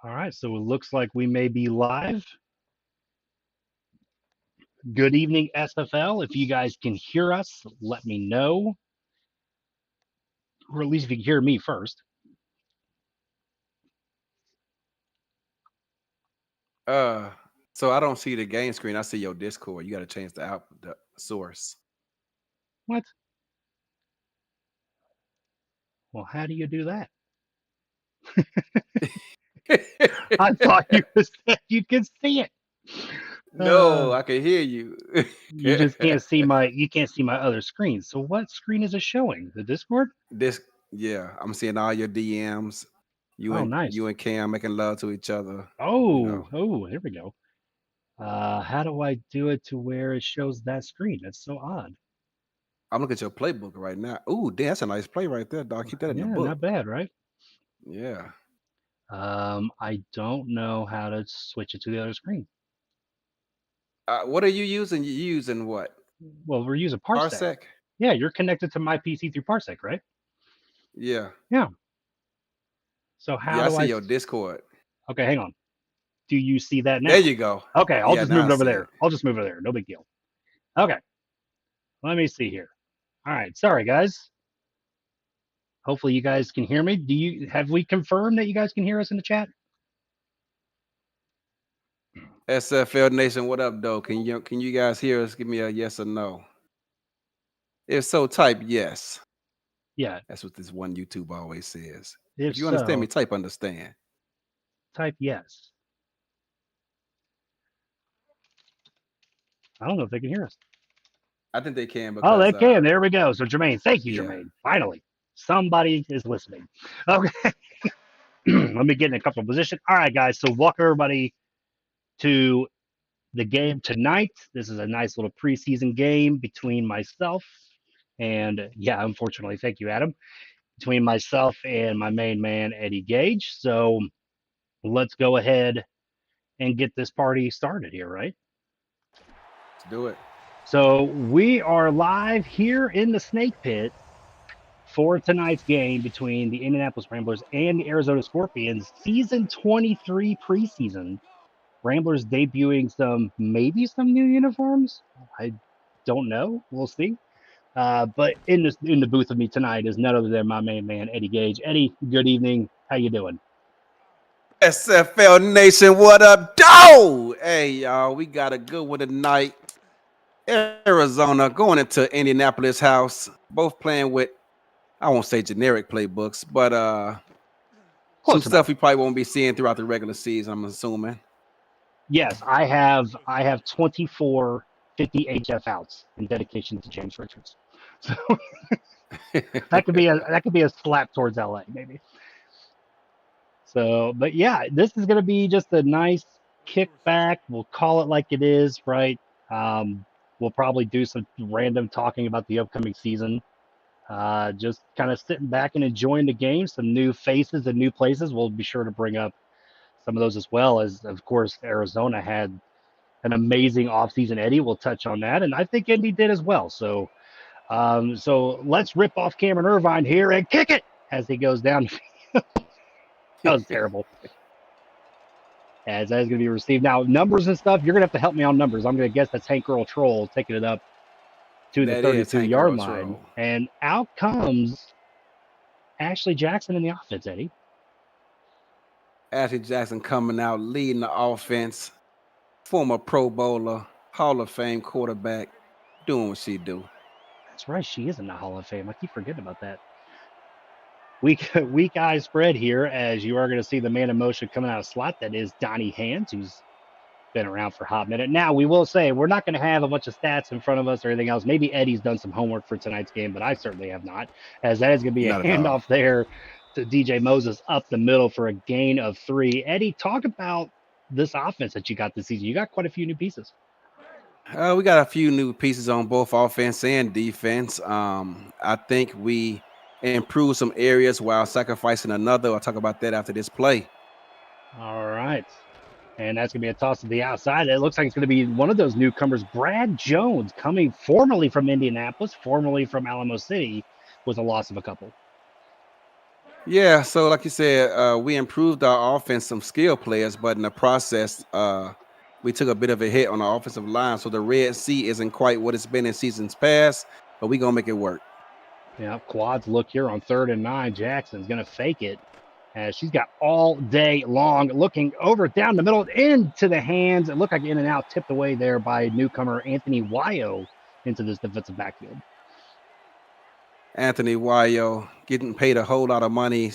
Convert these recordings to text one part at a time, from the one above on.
All right, so it looks like we may be live. Good evening, SFL. If you guys can hear us, let me know. Or at least if you can hear me first. Uh, so I don't see the game screen. I see your Discord. You got to change the source. What? Well, how do you do that? I thought you said you could see it. Uh, No, I can hear you. you just can't see my other screen. So what screen is it showing? The Discord? this, yeah, I'm seeing all your DMs. Oh, You nice. and Cam making love to each other. You know, Oh, here we go. How do I do it to where it shows that screen? That's so odd. I'm looking at your playbook right now. Ooh, damn, that's a nice play right there, dog. Keep that in the Yeah, not book. bad, right? Yeah. I don't know how to switch it to the other screen. What are you using? You using what? Well, we're using Parsec. Parsec? Yeah, you're connected to my PC through Parsec, right? Yeah. Yeah. So how Yeah, I do see I? your Discord. Okay, hang on. Do you see that There now? you go. Okay, I'll Yeah, just now move I it over see there. it. I'll just move it there. No big deal. Okay, let me see here. All right, sorry guys. Hopefully you guys can hear me. Have we confirmed that you guys can hear us in the chat? SFL Nation, what up, though? Can you guys hear us? Give me a yes or no. If so, type yes. Yeah. That's what this one YouTube always says. If If you understand so, me, type understand. type yes. I don't know if they can hear us. I think they can Oh, because they can. There we go. So Jermaine, thank you, yeah. Jermaine. Finally, somebody is listening. Okay. Let me get in a comfortable position. All right, guys. So welcome everybody to the game tonight. This is a nice little preseason game between myself and, yeah, unfortunately, thank you, Adam, between myself and my main man, Eddie Gage. So let's go ahead and get this party started here, right? Let's do it. So we are live here in the Snake Pit for tonight's game between the Indianapolis Ramblers and the Arizona Scorpions, season 23 preseason. Ramblers debuting maybe some new uniforms. I don't know. We'll see. But in the booth with me tonight is none other than my main man Eddie Gage. Eddie, good evening. How you doing? SFL Nation, what up, doe? Hey, y'all, we got a good one tonight. Arizona going into Indianapolis house. Both playing with, I won't say generic playbooks, but some Close stuff enough. we probably won't be seeing throughout the regular season, I'm assuming. Yes, I have 24 50 HF outs in dedication to James Richards. So that could be a slap towards LA maybe. So, but yeah, this is going to be just a nice kickback. We'll call it like it is, right? Um, we'll probably do some random talking about the upcoming season. Just kind of sitting back and enjoying the game. Some new faces and new places. We'll be sure to bring up some of those as well as, of course, Arizona had an amazing offseason. Eddie will touch on that, and I think Indy did as well. So let's rip off Cameron Irvine here and kick it as he goes down. That was terrible. As that is going to be received. Now, numbers and stuff, you're going to have to help me on numbers. I'm going to guess that's Hank Earl Troll taking it up to the That is 32 Hank yard Earl line. Troll. And out comes Ashley Jackson in the offense, Eddie. Ashley Jackson coming out, leading the offense. Former Pro Bowler, Hall of Fame quarterback, doing what she do. That's right. She is in the Hall of Fame. I keep forgetting about that. Weak eye spread here as you are going to see the man in motion coming out of slot. That is Donnie Hands, who's been around for a hot minute. Now, we will say we're not going to have a bunch of stats in front of us or anything else. Maybe Eddie's done some homework for tonight's game, but I certainly have not, as that is going to be a Not at all. handoff there to DJ Moses up the middle for a gain of 3. Eddie, talk about this offense that you got this season. You got quite a few new pieces. We got a few new pieces on both offense and defense. I think we improved some areas while sacrificing another. I'll talk about that after this play. All right. And that's going to be a toss to the outside. It looks like it's going to be one of those newcomers, Brad Jones, coming formerly from Indianapolis, formerly from Alamo City, with a loss of a couple. Yeah, so like you said, we improved our offense, some skill players, but in the process, we took a bit of a hit on the offensive line. So the Red Sea isn't quite what it's been in seasons past, but we gonna make it work. Yeah, quads look here on 3rd and 9. Jackson's going to fake it as she's got all day long looking over down the middle into the hands. It looked like in and out, tipped away there by newcomer Anthony Wyo into this defensive backfield. Anthony Wyo getting paid a whole lot of money,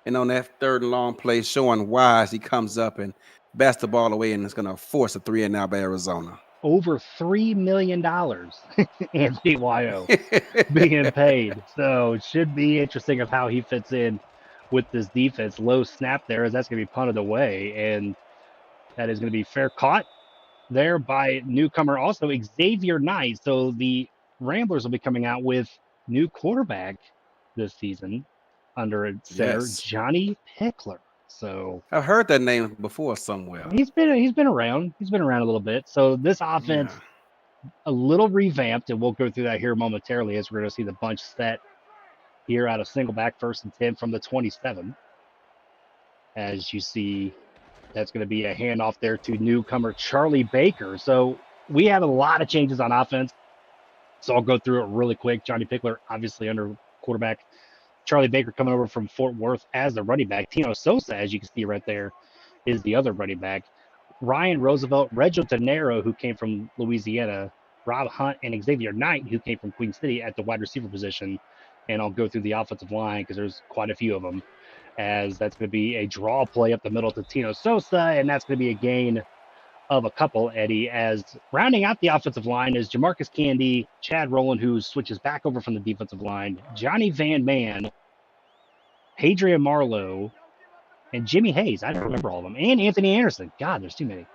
and on that 3rd and long play, showing why as he comes up and bats the ball away, and it's gonna force a 3-and-out by Arizona. Over $3 million, Anthony Wyo being paid. So it should be interesting of how he fits in with this defense. Low snap there as that's going to be punted away. And that is going to be fair caught there by newcomer also Xavier Knight. So the Ramblers will be coming out with new quarterback this season under center Yes, Johnny Pickler. So I've heard that name before somewhere. he's been around. He's been around a little bit. So this offense Yeah. a little revamped, and we'll go through that here momentarily as we're going to see the bunch set here out of single back 1st and 10 from the 27. As you see, that's going to be a handoff there to newcomer Charlie Baker. So we have a lot of changes on offense. So I'll go through it really quick. Johnny Pickler, obviously under quarterback. Charlie Baker coming over from Fort Worth as the running back. Tino Sosa, as you can see right there, is the other running back. Ryan Roosevelt, Reggie Tenero, who came from Louisiana, Rob Hunt, and Xavier Knight, who came from Queen City at the wide receiver position. And I'll go through the offensive line because there's quite a few of them, as that's going to be a draw play up the middle to Tino Sosa, and that's going to be a gain of a couple, Eddie, as rounding out the offensive line is Jamarcus Candy, Chad Rowland, who switches back over from the defensive line, Johnny Van Man, Hadrian Marlowe, and Jimmy Hayes. I don't remember all of them. And Anthony Anderson. God, there's too many.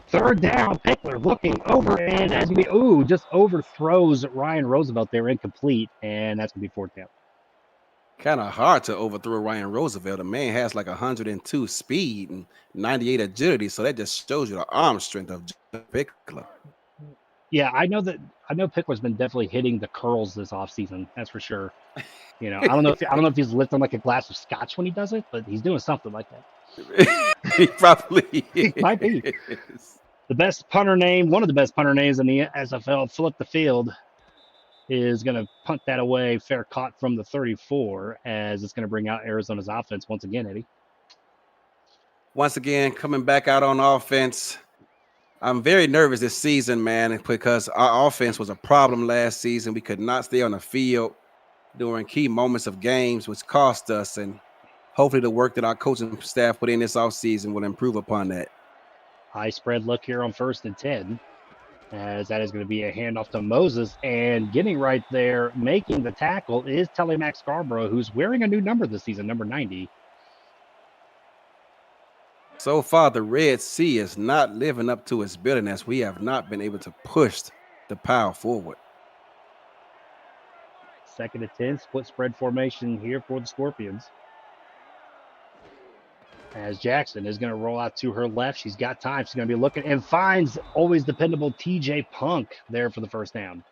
3rd down, Pickler looking over, and as we just overthrows Ryan Roosevelt there, incomplete, and that's gonna be 4th down. Kind of hard to overthrow Ryan Roosevelt. The man has like 102 speed and 98 agility, so that just shows you the arm strength of Pickler. Yeah, I know Pickler's been definitely hitting the curls this offseason. That's for sure. I don't know if he's lifting like a glass of scotch when he does it, but he's doing something like that. He probably He might be. is. The best punter name, one of the best punter names in the SFL, Flip the Field, is going to punt that away. Fair caught from the 34 as it's going to bring out Arizona's offense once again, Eddie. Once again, coming back out on offense. I'm very nervous this season, man, because our offense was a problem last season. We could not stay on the field during key moments of games, which cost us. And hopefully the work that our coaching staff put in this offseason will improve upon that. High spread look here on 1st and 10, as that is going to be a handoff to Moses. And getting right there, making the tackle is Telemax Scarborough, who's wearing a new number this season, number 90. So far, the Red Sea is not living up to its billing as we have not been able to push the power forward. 2nd and 10, split spread formation here for the Scorpions. As Jackson is going to roll out to her left. She's got time. She's going to be looking and finds always dependable TJ Punk there for the 1st down.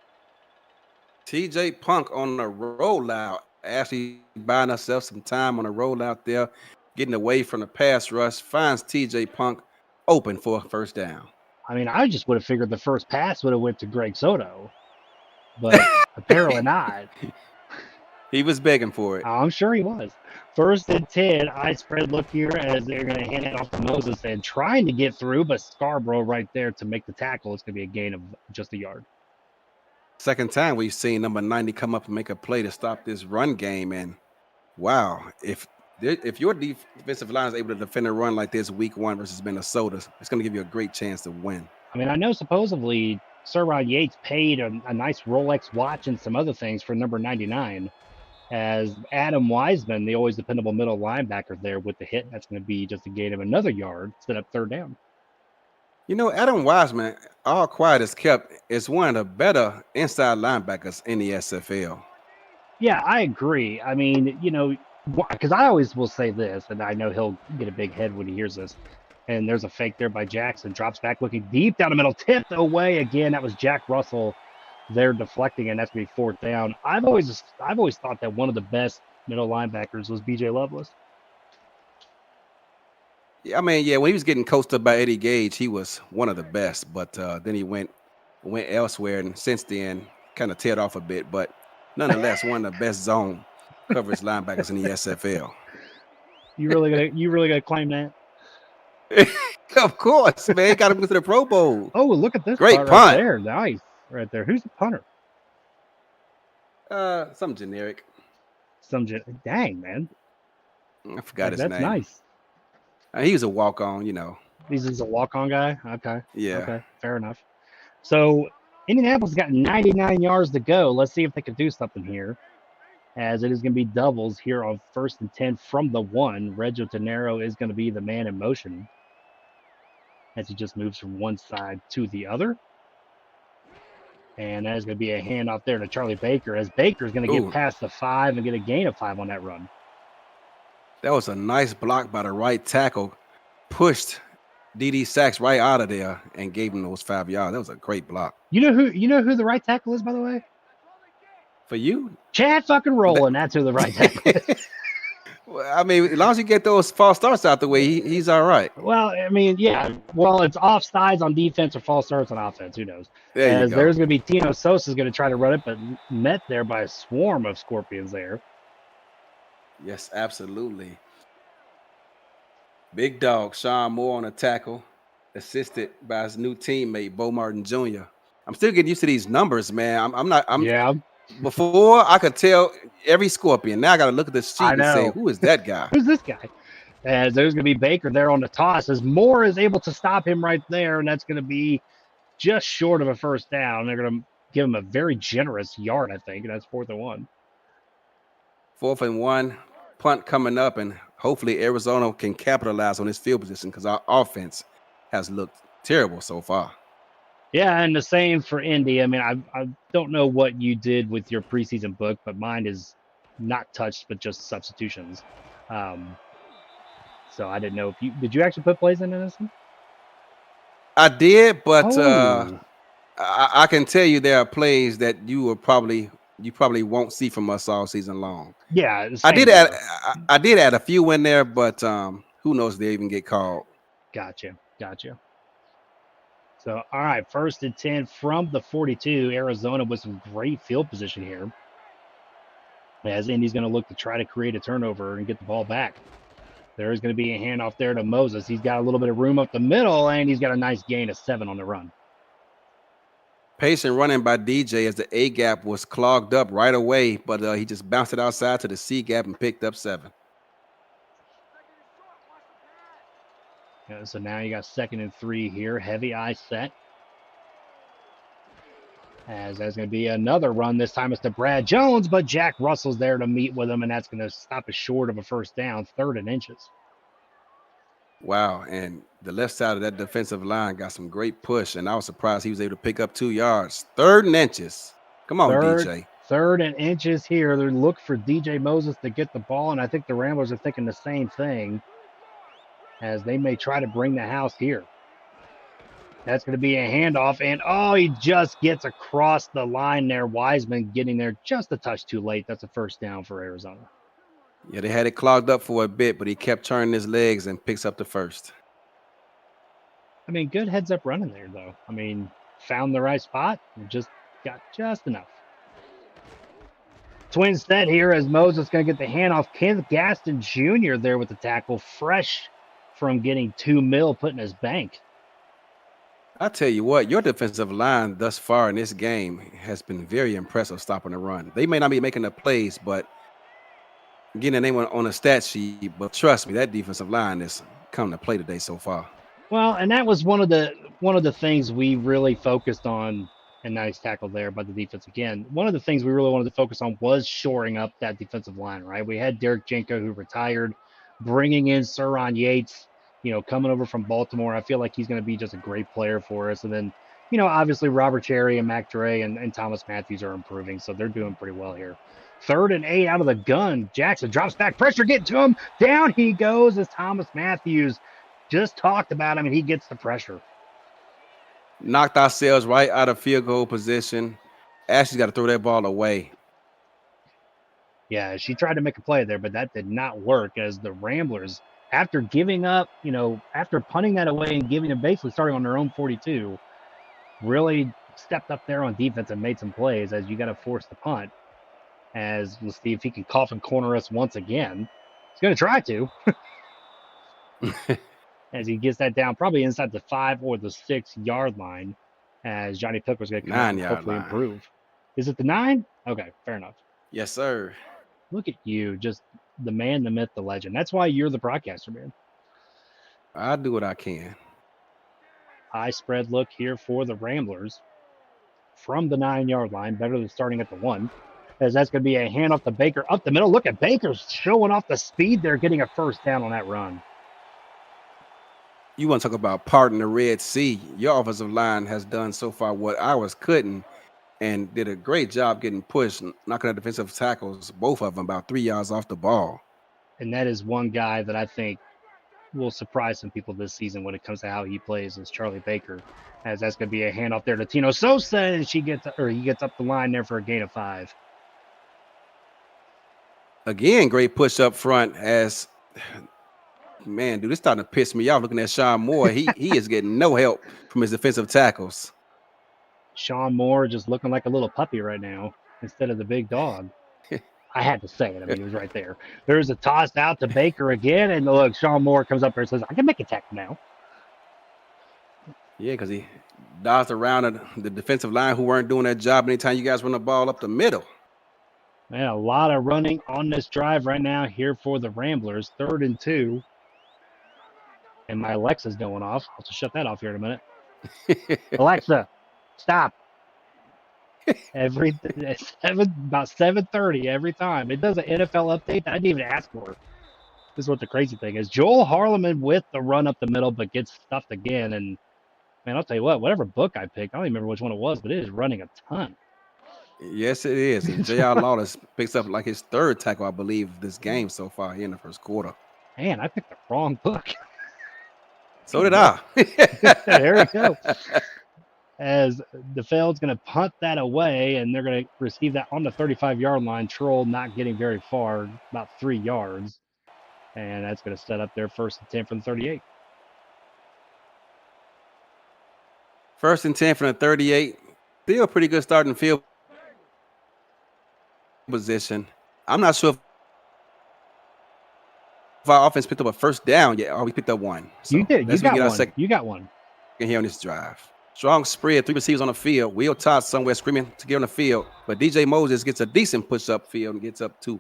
TJ Punk on the rollout, actually buying herself some time on the rollout there, getting away from the pass rush, finds TJ Punk open for a 1st down. I mean, I just would have figured the first pass would have went to Greg Soto, but apparently not. He was begging for it. I'm sure he was. 1st and 10, high spread look here as they're going to hand it off to Moses and trying to get through, but Scarborough right there to make the tackle. It's going to be a gain of just a yard. Second time we've seen number 90 come up and make a play to stop this run game. And wow, if your defensive line is able to defend a run like this week 1 versus Minnesota, it's going to give you a great chance to win. I mean, I know supposedly Sir Ron Yates paid a nice Rolex watch and some other things for number 99. As Adam Wiseman, the always dependable middle linebacker there with the hit, that's going to be just a gain of another yard, set up 3rd down. Adam Wiseman, all quiet as kept, is one of the better inside linebackers in the SFL. Yeah, I agree. I mean, because I always will say this, and I know he'll get a big head when he hears this. And there's a fake there by Jackson. Drops back looking deep down the middle, tipped away again. That was Jack Russell, they're deflecting, and that's gonna be fourth down. I've always thought that one of the best middle linebackers was B.J. Loveless. Yeah, I mean, yeah, when he was getting coached up by Eddie Gage, he was one of the best. But then he went elsewhere, and since then kind of teared off a bit. But nonetheless, one of the best zone coverage linebackers in the SFL. You really gonna claim that? Of course, man, he got him to the Pro Bowl. Oh, look at this Great punt right punt. there. Nice. Right there. Who's the punter? Some generic. Dang, man. I forgot his That's name. nice. He was a walk on. He's just a walk-on guy. Okay. Yeah. Okay. Fair enough. So Indianapolis got 99 yards to go. Let's see if they can do something here. As it is going to be doubles here on 1st and 10 from the 1. Reggio Tennero is going to be the man in motion as he just moves from one side to the other. And that is going to be a handoff there to Charlie Baker, as Baker is going to get past the 5 and get a gain of 5 on that run. That was a nice block by the right tackle. Pushed D.D. Sachs right out of there and gave him those 5 yards. That was a great block. You know who the right tackle is, by the way? For you? Chad fucking Rowland. That's who the right tackle is. Well, I mean, as long as you get those false starts out the way, he's all right. Well, I mean, yeah. Well, it's offsides on defense or false starts on offense. Who knows? There you go. There's going to be Tino Sosa's going to try to run it, but met there by a swarm of Scorpions there. Yes, absolutely. Big dog, Sean Moore on a tackle, assisted by his new teammate, Bo Martin Jr. I'm still getting used to these numbers, man. Yeah. Before I could tell every Scorpion. Now I got to look at this sheet and say, who is that guy? Who's this guy? As there's going to be Baker there on the toss, as Moore is able to stop him right there, and that's going to be just short of a first down. They're going to give him a very generous yard, I think, and that's 4th and 1. 4th and 1, punt coming up, and hopefully Arizona can capitalize on this field position because our offense has looked terrible so far. Yeah, and the same for Indy. I mean, I don't know what you did with your preseason book, but mine is not touched, but just substitutions. So I didn't know if did you actually put plays in this one? I did, but I can tell you there are plays that you probably won't see from us all season long. Yeah, I did add a few in there, but who knows if they even get called. Gotcha. So, all right, 1st and 10 from the 42. Arizona with some great field position here. As Indy's going to look to try to create a turnover and get the ball back. There's going to be a handoff there to Moses. He's got a little bit of room up the middle, and he's got a nice gain of 7 on the run. Patient running by DJ as the A gap was clogged up right away, but he just bounced it outside to the C gap and picked up 7. So now you got 2nd and 3 here. Heavy eye set. As there's going to be another run. This time it's to Brad Jones, but Jack Russell's there to meet with him, and that's going to stop us short of a first down, 3rd and inches. Wow, and the left side of that defensive line got some great push, and I was surprised he was able to pick up 2 yards. 3rd and inches. Come on, DJ. 3rd and inches here. They look for DJ Moses to get the ball, and I think the Ramblers are thinking the same thing, as they may try to bring the house here. That's going to be a handoff, and he just gets across the line there. Wiseman getting there just a touch too late. That's a first down for Arizona. Yeah, they had it clogged up for a bit, but he kept turning his legs and picks up the first. I mean, good heads-up running there, though. I mean, found the right spot and just got just enough. Twin set here as Moses going to get the handoff. Kenneth Gaston Jr. there with the tackle, fresh from getting 2 mil put in his bank. I tell you what, your defensive line thus far in this game has been very impressive stopping the run. They may not be making the plays, but getting a name on a stat sheet. But trust me, that defensive line is coming to play today so far. Well, and that was one of the things we really focused on. And nice tackle there by the defense again. One of the things we really wanted to focus on was shoring up that defensive line, right? We had Derek Jenko, who retired, bringing in Suron Yates, coming over from Baltimore. I feel like he's going to be just a great player for us. And then, obviously Robert Cherry and Mac Dre and Thomas Matthews are improving, so they're doing pretty well here. 3rd and 8 out of the gun. Jackson drops back, pressure getting to him. Down he goes as Thomas Matthews just talked about him, and he gets the pressure. Knocked ourselves right out of field goal position. Ashley's got to throw that ball away. Yeah, she tried to make a play there, but that did not work as the Ramblers, after giving up, after punting that away and giving them basically starting on their own 42, really stepped up there on defense and made some plays as you got to force the punt. As we'll see if he can coffin corner us once again. He's going to try to. As he gets that down, probably inside the 5 or the 6 yard line, as Johnny Picker's going to come out and 9-yard hopefully line. improve. Is it the 9? Okay, fair enough. Yes, sir. Look at you, just the man, the myth, the legend. That's why you're the broadcaster, man. I'll do what I can. High spread look here for the Ramblers from the 9 yard line, better than starting at the 1. As that's going to be a handoff to Baker up the middle. Look at Baker showing off the speed there, getting a first down on that run. You want to talk about parting the Red Sea? Your offensive line has done so far what ours couldn't, and did a great job getting pushed, knocking out defensive tackles, both of them about 3 yards off the ball. And that is one guy that I think will surprise some people this season when it comes to how he plays, is Charlie Baker. As that's going to be a handoff there to Tino Sosa, and he gets up the line there for a gain of 5. Again, great push up front. As man, dude, it's starting to piss me off looking at Sean Moore. He is getting no help from his defensive tackles. Sean Moore just looking like a little puppy right now instead of the big dog. I had to say it. I mean, he was right there. There's a toss out to Baker again, and look, Sean Moore comes up there and says, I can make a tackle now. Yeah, because he dodged around the defensive line who weren't doing that job anytime you guys run the ball up the middle. Man, a lot of running on this drive right now here for the Ramblers. 3rd and 2. And my Alexa's going off. I'll just shut that off here in a minute. Alexa, stop. About 7:30 every time. It does an NFL update that I didn't even ask for. This is what the crazy thing is. Joel Harleman with the run up the middle, but gets stuffed again. And man, I'll tell you what, whatever book I picked, I don't even remember which one it was, but it is running a ton. Yes, it is. And J.R. Lawless picks up like his 3rd tackle, I believe, this game so far here in the 1st quarter. Man, I picked the wrong book. So did I. There we go. As DeFeld's going to punt that away, and they're going to receive that on the 35-yard line. Troll not getting very far, about 3 yards. And that's going to set up their 1st and 10 from the 38. 1st and 10 from the 38. Still a pretty good starting field position. I'm not sure if our offense picked up a 1st down yet, or we picked up 1. So You did. You got one. Here on this drive. Strong spread, 3 receivers on the field. Will Todd somewhere screaming to get on the field, but DJ Moses gets a decent push-up field and gets up 2.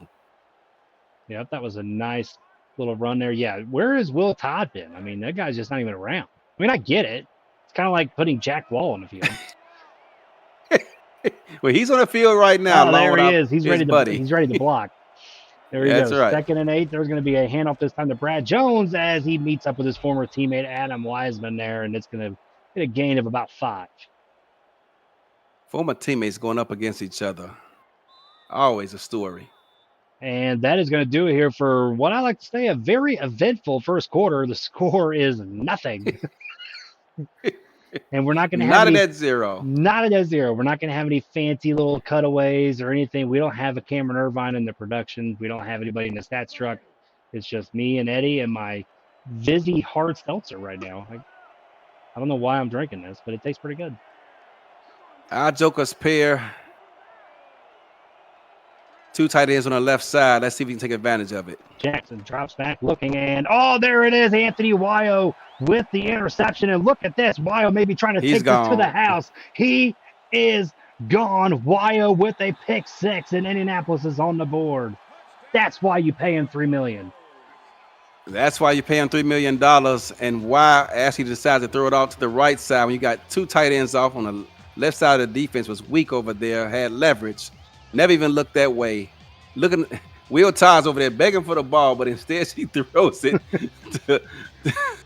Yeah, that was a nice little run there. Yeah, where has Will Todd been? I mean, that guy's just not even around. I mean, I get it. It's kind of like putting Jack Wall on the field. Well, he's on the field right now. Oh, there he is. He's ready to block. There he goes. Right. 2nd and 8. There's going to be a handoff this time to Brad Jones as he meets up with his former teammate Adam Wiseman there, and it's going to get a gain of about 5. Former teammates going up against each other. Always a story. And that is going to do it here for what I like to say a very eventful 1st quarter. The score is nothing. And we're not going to have at 0. Not at 0. We're not going to have any fancy little cutaways or anything. We don't have a Cameron Irvine in the production. We don't have anybody in the stats truck. It's just me and Eddie and my Vizzy hard seltzer right now. I don't know why I'm drinking this, but it tastes pretty good. Our Jokers pair. 2 tight ends on the left side. Let's see if we can take advantage of it. Jackson drops back looking, and there it is. Anthony Wyo with the interception. And look at this. Wyo maybe trying to take this to the house. He is gone. Wyo with a pick 6, and Indianapolis is on the board. That's why you pay him $3 million. That's why you pay him $3 million, and why Ashley decided to throw it off to the right side when you got 2 tight ends off on the left side of the defense. Was weak over there, had leverage, never even looked that way. Looking, Will Todd's over there begging for the ball, but instead she throws it to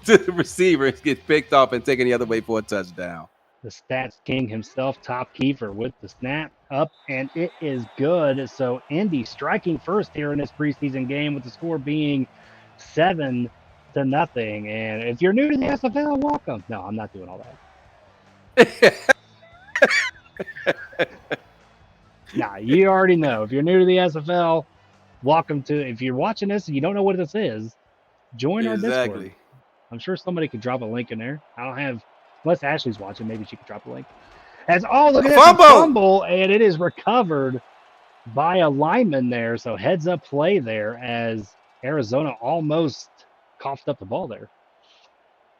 the receiver and gets picked off and taken the other way for a touchdown. The stats king himself, Top Kiefer, with the snap up, and it is good. So Indy striking first here in this preseason game, with the score being 7-0. And if you're new to the SFL, welcome. No, I'm not doing all that. Nah, you already know. If you're new to the SFL, welcome to. If you're watching this and you don't know what this is, join our Discord. Exactly. I'm sure somebody could drop a link in there. I don't have, unless Ashley's watching, maybe she could drop a link. As oh, look A at this, a fumble. fumble, and it is recovered by a lineman there. So heads up play there as Arizona almost coughed up the ball there.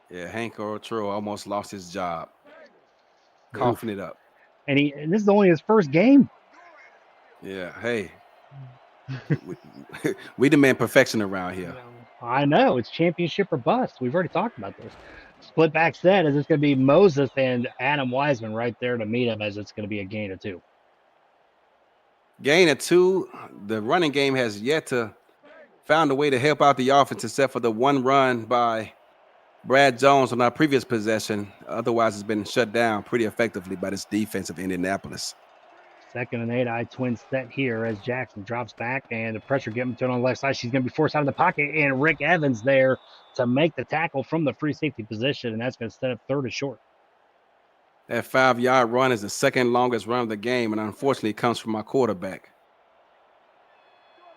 Yeah, Hank Otro almost lost his job, Oof. coughing it up. And this is only his first game. Yeah, hey, we, we demand perfection around here. I know it's championship or bust. We've already talked about this. Split back set is it's going to be Moses and Adam Wiseman right there to meet him as it's going to be a gain of 2. Gain of 2. The running game has yet to found a way to help out the offense, except for the one run by Brad Jones on our previous possession. Otherwise, it's been shut down pretty effectively by this defense of Indianapolis. 2nd and 8, twin set here as Jackson drops back and the pressure getting to on the left side. She's going to be forced out of the pocket, and Rick Evans there to make the tackle from the free safety position, and that's going to set up 3rd and short. That 5-yard run is the second longest run of the game, and unfortunately, it comes from our quarterback.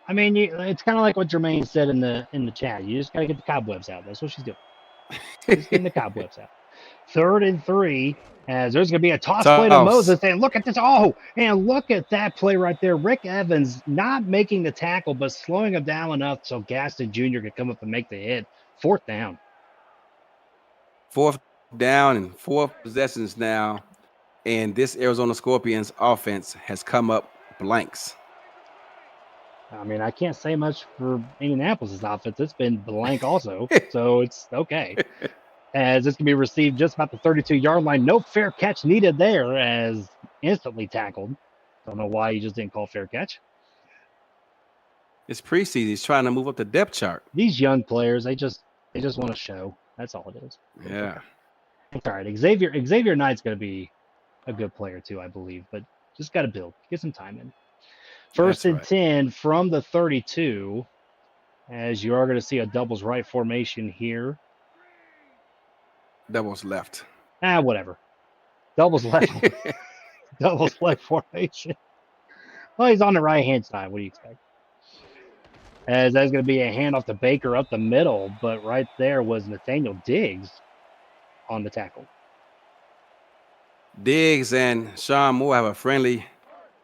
I mean, it's kind of like what Jermaine said in the chat. You just got to get the cobwebs out. That's what she's doing. Just getting the cobwebs out. 3rd and 3, as there's going to be a toss play to Moses. And look at this. Oh, and look at that play right there. Rick Evans not making the tackle, but slowing him down enough so Gaston Jr. could come up and make the hit. 4th down. 4th down and 4 possessions now. And this Arizona Scorpions offense has come up blanks. I mean, I can't say much for Indianapolis' offense. It's been blank also, so it's okay. As this can be received just about the 32-yard line. No fair catch needed there as instantly tackled. Don't know why he just didn't call fair catch. It's preseason. He's trying to move up the depth chart. These young players, they just want to show. That's all it is. Yeah. It's all right. Xavier Knight's going to be a good player too, I believe, but just got to build. Get some time in. 1st and 10 from the 32, as you are going to see a doubles right formation here. Doubles left. Whatever. Doubles left. Doubles left formation. Well, he's on the right-hand side. What do you expect? As that's going to be a handoff to Baker up the middle, but right there was Nathaniel Diggs on the tackle. Diggs and Sean Moore have a friendly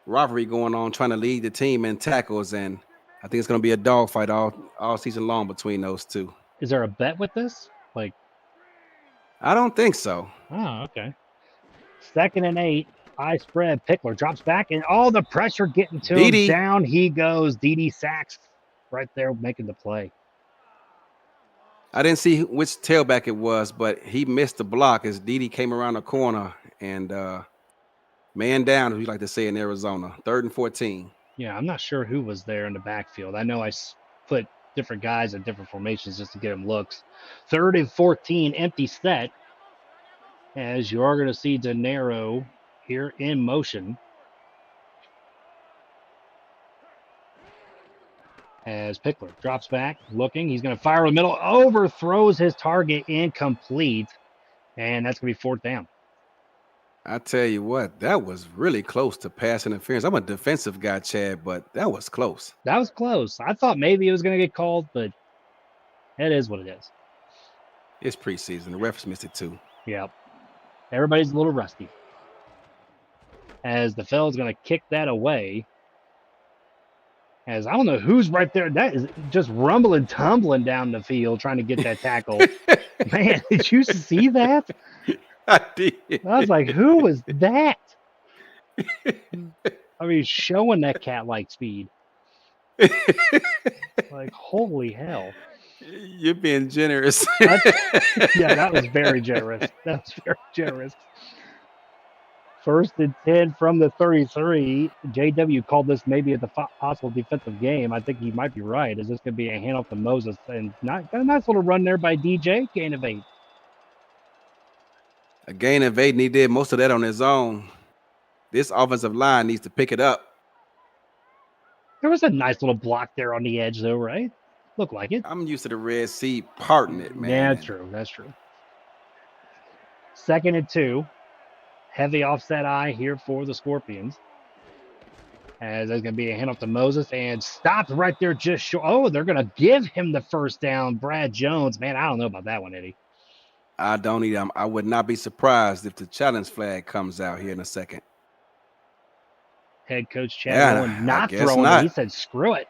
rivalry going on, trying to lead the team in tackles, and I think it's going to be a dogfight all season long between those two. Is there a bet with this? I don't think so. Oh, okay. 2nd and 8, high spread. Pickler drops back, and all the pressure getting to him. Down he goes. Dede Sachs right there making the play. I didn't see which tailback it was, but he missed the block as Dede came around the corner and man down, as we like to say in Arizona. 3rd and 14. Yeah, I'm not sure who was there in the backfield. I know I put different guys in different formations just to get them looks. 3rd and 14, empty set. As you are going to see De Niro here in motion. As Pickler drops back, looking. He's going to fire in the middle. Overthrows his target, incomplete. And that's going to be 4th down. I tell you what, that was really close to pass interference. I'm a defensive guy, Chad, but that was close. That was close. I thought maybe it was going to get called, but it is what it is. It's preseason. The refs missed it too. Yep. Everybody's a little rusty. As the fellow's going to kick that away. As I don't know who's right there. That is just rumbling, tumbling down the field trying to get that tackle. Man, did you see that? I did. I was like, who was that? I mean, showing that cat-like speed. Like, holy hell. You're being generous. Yeah, that was very generous. That was very generous. 1st and 10 from the 33. JW called this maybe a possible defensive game. I think he might be right. Is this going to be a handoff to Moses? And got a nice little run there by DJ. Gain of 8. A gain of 8, and he did most of that on his own. This offensive line needs to pick it up. There was a nice little block there on the edge, though, right? Looked like it. I'm used to the Red Sea parting it, man. Yeah, that's true. That's true. 2nd and 2. Heavy offset eye here for the Scorpions. As there's going to be a handoff to Moses and stopped right there just short. Oh, they're going to give him the first down. Brad Jones. Man, I don't know about that one, Eddie. I don't either. I would not be surprised if the challenge flag comes out here in a second. Head coach Chad Yeah, Woolen I not guess throwing it. He not. said, screw it.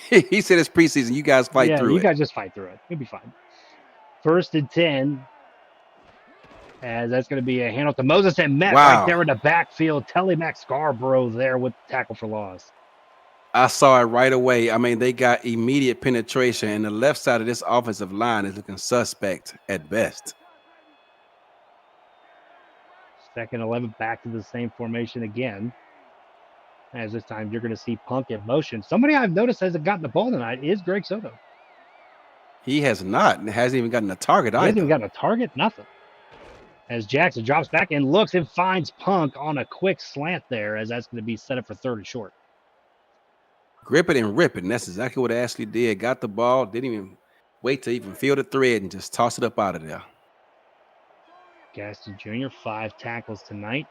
He said it's preseason. You guys fight Yeah, through you it. guys just fight through it. You'll be fine. 1st and 10. As that's going to be a handoff to Moses and met right Wow. there in the backfield. Telemac Scarborough there with the tackle for loss. I saw it right away. I mean, they got immediate penetration, and the left side of this offensive line is looking suspect at best. 2nd 11, back to the same formation again. As this time you're going to see Punk in motion. Somebody I've noticed hasn't gotten the ball tonight is Greg Soto. He has not. Hasn't even gotten a target He hasn't even either. gotten a target, nothing. As Jackson drops back and looks and finds Punk on a quick slant there, as that's going to be set up for 3rd and short. Grip it and rip it. And that's exactly what Ashley did. Got the ball, didn't even wait to even feel the thread and just toss it up out of there. Gaston Jr., 5 tackles tonight.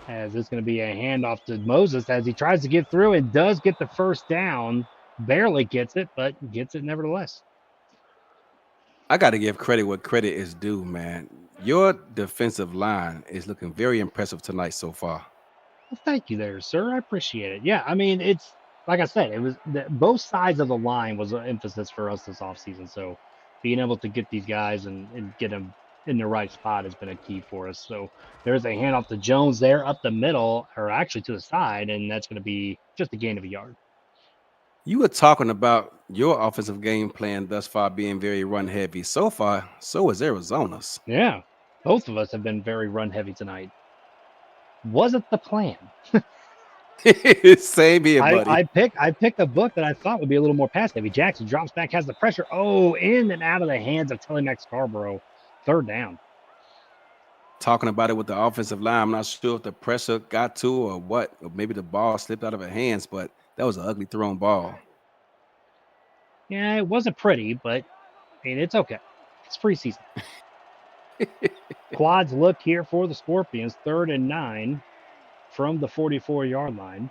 As it's going to be a handoff to Moses as he tries to get through and does get the first down. Barely gets it, but gets it nevertheless. I got to give credit what credit is due, man. Your defensive line is looking very impressive tonight so far. Well, thank you there, sir. I appreciate it. Yeah, I mean, it's like I said, it was both sides of the line was an emphasis for us this offseason. So being able to get these guys and get them in the right spot has been a key for us. So there's a handoff to Jones there up the middle, or actually to the side, and that's going to be just a gain of a yard. You were talking about your offensive game plan thus far being very run heavy. So far, so is Arizona's. Yeah, both of us have been very run heavy tonight. Wasn't the plan. Same here, buddy. I picked a book that I thought would be a little more pass heavy. Jackson drops back, has the pressure. Oh, in and out of the hands of Telemac Scarborough. 3rd down. Talking about it with the offensive line, I'm not sure if the pressure got to or what, or maybe the ball slipped out of her hands, but that was an ugly thrown ball. Yeah, it wasn't pretty, but I mean, it's okay. It's preseason. Quads look here for the Scorpions. 3rd and 9 from the 44-yard line.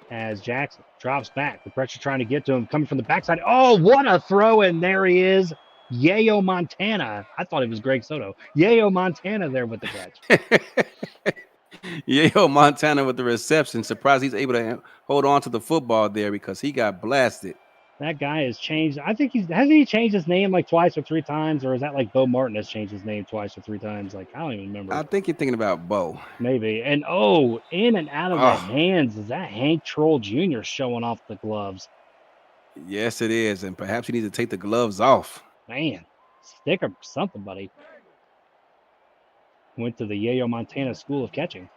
As Jackson drops back, the pressure trying to get to him, coming from the backside. Oh, what a throw! And there he is, Yayo Montana. I thought it was Greg Soto. Yayo Montana there with the catch. Yayo Montana with the reception. Surprised he's able to hold on to the football there because he got blasted. That guy has changed. I think hasn't he changed his name like twice or 3 times, or is that like Bo Martin has changed his name twice or 3 times? Like I don't even remember. I think you're thinking about Bo. Maybe. And oh, in and out of the hands. Is that Hank Troll Jr. showing off the gloves? Yes, it is. And perhaps you need to take the gloves off. Man, stick or something, buddy. Went to the Yayo Montana School of Catching.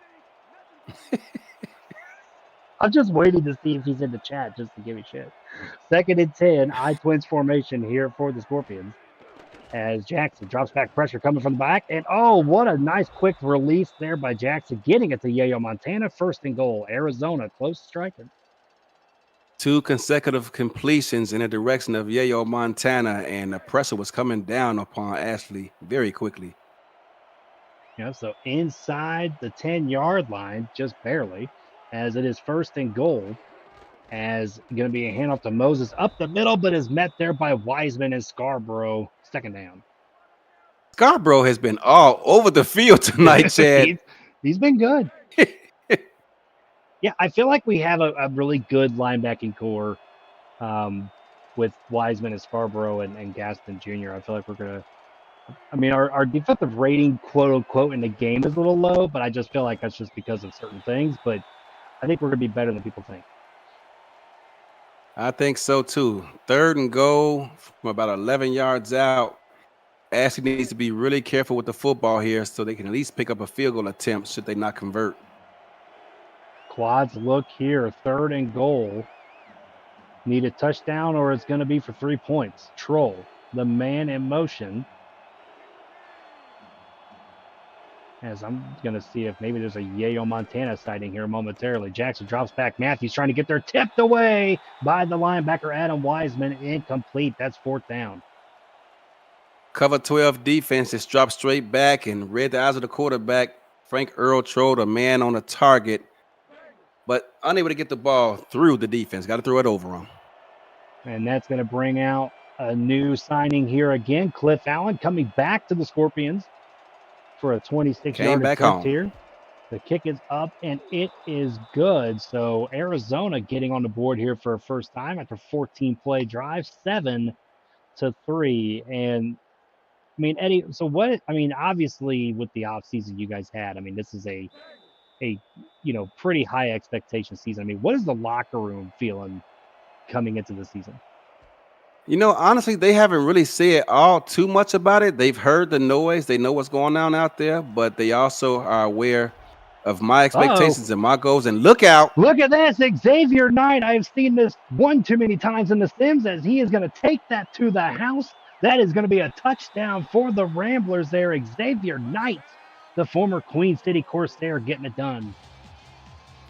I'm just waiting to see if he's in the chat just to give me shit. 2nd and 10, I-Twins formation here for the Scorpions. As Jackson drops back, pressure coming from the back. And oh, what a nice quick release there by Jackson, getting it to Yayo Montana. 1st and goal. Arizona close to striking. 2 consecutive completions in the direction of Yayo Montana, and the pressure was coming down upon Ashley very quickly. Yeah, so inside the 10-yard line, just barely, as it is 1st and goal. As going to be a handoff to Moses up the middle, but is met there by Wiseman and Scarborough. 2nd down. Scarborough has been all over the field tonight, Chad. He's been good. Yeah, I feel like we have a really good linebacking core with Wiseman and Scarborough and Gaston Jr. I feel like we're going to – I mean, our defensive rating, quote-unquote, in the game is a little low, but I just feel like that's just because of certain things. But I think we're going to be better than people think. I think so, too. 3rd and goal from about 11 yards out. Ashley needs to be really careful with the football here so they can at least pick up a field goal attempt should they not convert. Quads look here, 3rd and goal. Need a touchdown or it's going to be for 3 points. Troll, the man in motion. As I'm going to see if maybe there's a Yayo Montana sighting here momentarily. Jackson drops back. Matthews trying to get there. Tipped away by the linebacker, Adam Wiseman. Incomplete. That's 4th down. Cover 12 defense just dropped straight back and read the eyes of the quarterback. Frank Earl trolled a man on a target, but unable to get the ball through the defense. Got to throw it over him. And that's going to bring out a new signing here again. Cliff Allen coming back to the Scorpions for a 26-yard Came back attempt home. here. The kick is up and it is good. So Arizona getting on the board here for a first time after 14 play drive, 7-3. And I mean, Eddie, so what? I mean, obviously with the offseason you guys had, I mean, this is a pretty high expectation season. I mean, what is the locker room feeling coming into the season? Honestly, they haven't really said all too much about it. They've heard the noise, they know what's going on out there, but they also are aware of my Oh, expectations and my goals. And look out, look at this, Xavier Knight. I've seen this one too many times in The Sims as he is going to take that to the house. That is going to be a touchdown for the Ramblers there. Xavier Knight, the former Queen City Corsair, getting it done.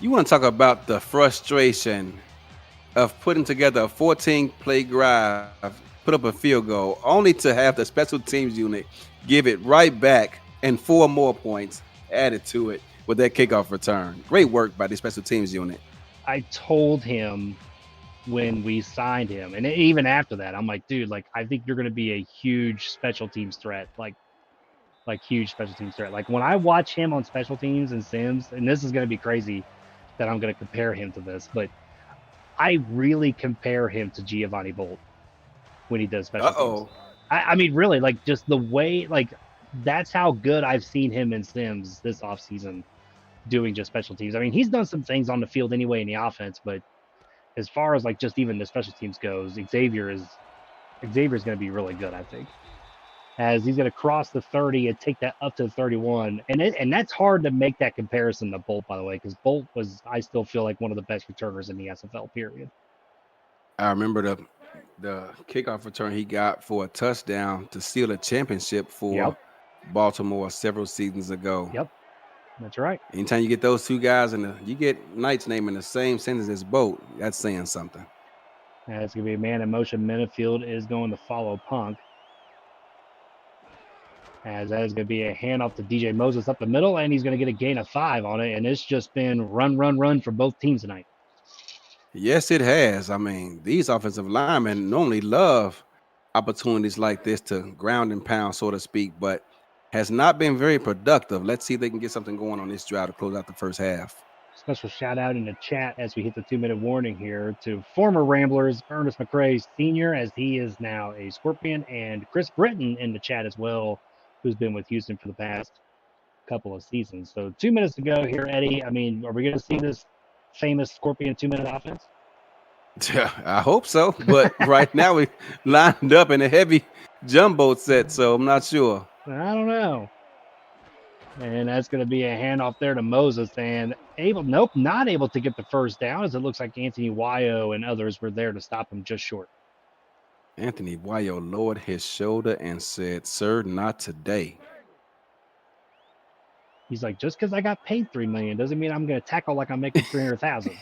you want to talk about the frustration of putting together a 14 play drive, put up a field goal, only to have the special teams unit give it right back and 4 more points added to it with that kickoff return. Great work by the special teams unit. I told him when we signed him, and even after that, I'm like, dude, like I think you're going to be a huge special teams threat, like huge special teams threat. Like when I watch him on special teams and Sims, and this is going to be crazy that I'm going to compare him to this, but I really compare him to Giovanni Bolt when he does Uh special teams. oh. I mean, really, like just the way, like that's how good I've seen him in Sims this offseason doing just special teams. I mean, he's done some things on the field anyway in the offense, but as far as like just even the special teams goes, Xavier's going to be really good, I think. As he's going to cross the 30 and take that up to the 31, and that's hard to make that comparison to Bolt, by the way, because Bolt was, I still feel like one of the best returners in the SFL. Period. I remember the kickoff return he got for a touchdown to seal a championship Yep, for Baltimore several seasons ago. yep, that's right. Anytime you get those two guys and you get Knight's name in the same sentence as Boat, that's saying something. It's going to be a man in motion. Minifield is going to follow Punk. As that is going to be a handoff to DJ Moses up the middle, and he's going to get a gain of 5 on it. And it's just been run, run, run for both teams tonight. Yes, it has. I mean, these offensive linemen normally love opportunities like this to ground and pound, so to speak, but has not been very productive. Let's see if they can get something going on this drive to close out the first half. Special shout out in the chat as we hit the 2-minute warning here to former Ramblers Ernest McCrae Sr., as he is now a Scorpion, and Chris Britton in the chat as well, who's been with Houston for the past couple of seasons. So 2 minutes to go here, Eddie. I mean, are we going to see this famous Scorpion 2-minute offense? I hope so, but right now we lined up in a heavy jumbo set, so I'm not sure. I don't know. And that's going to be a handoff there to Moses, and not able to get the first down, as it looks like Anthony Wyo and others were there to stop him just short. Anthony Wyo lowered his shoulder and said, "Sir, not today." He's like, just because I got paid $3 million doesn't mean I'm going to tackle like I'm making 300,000.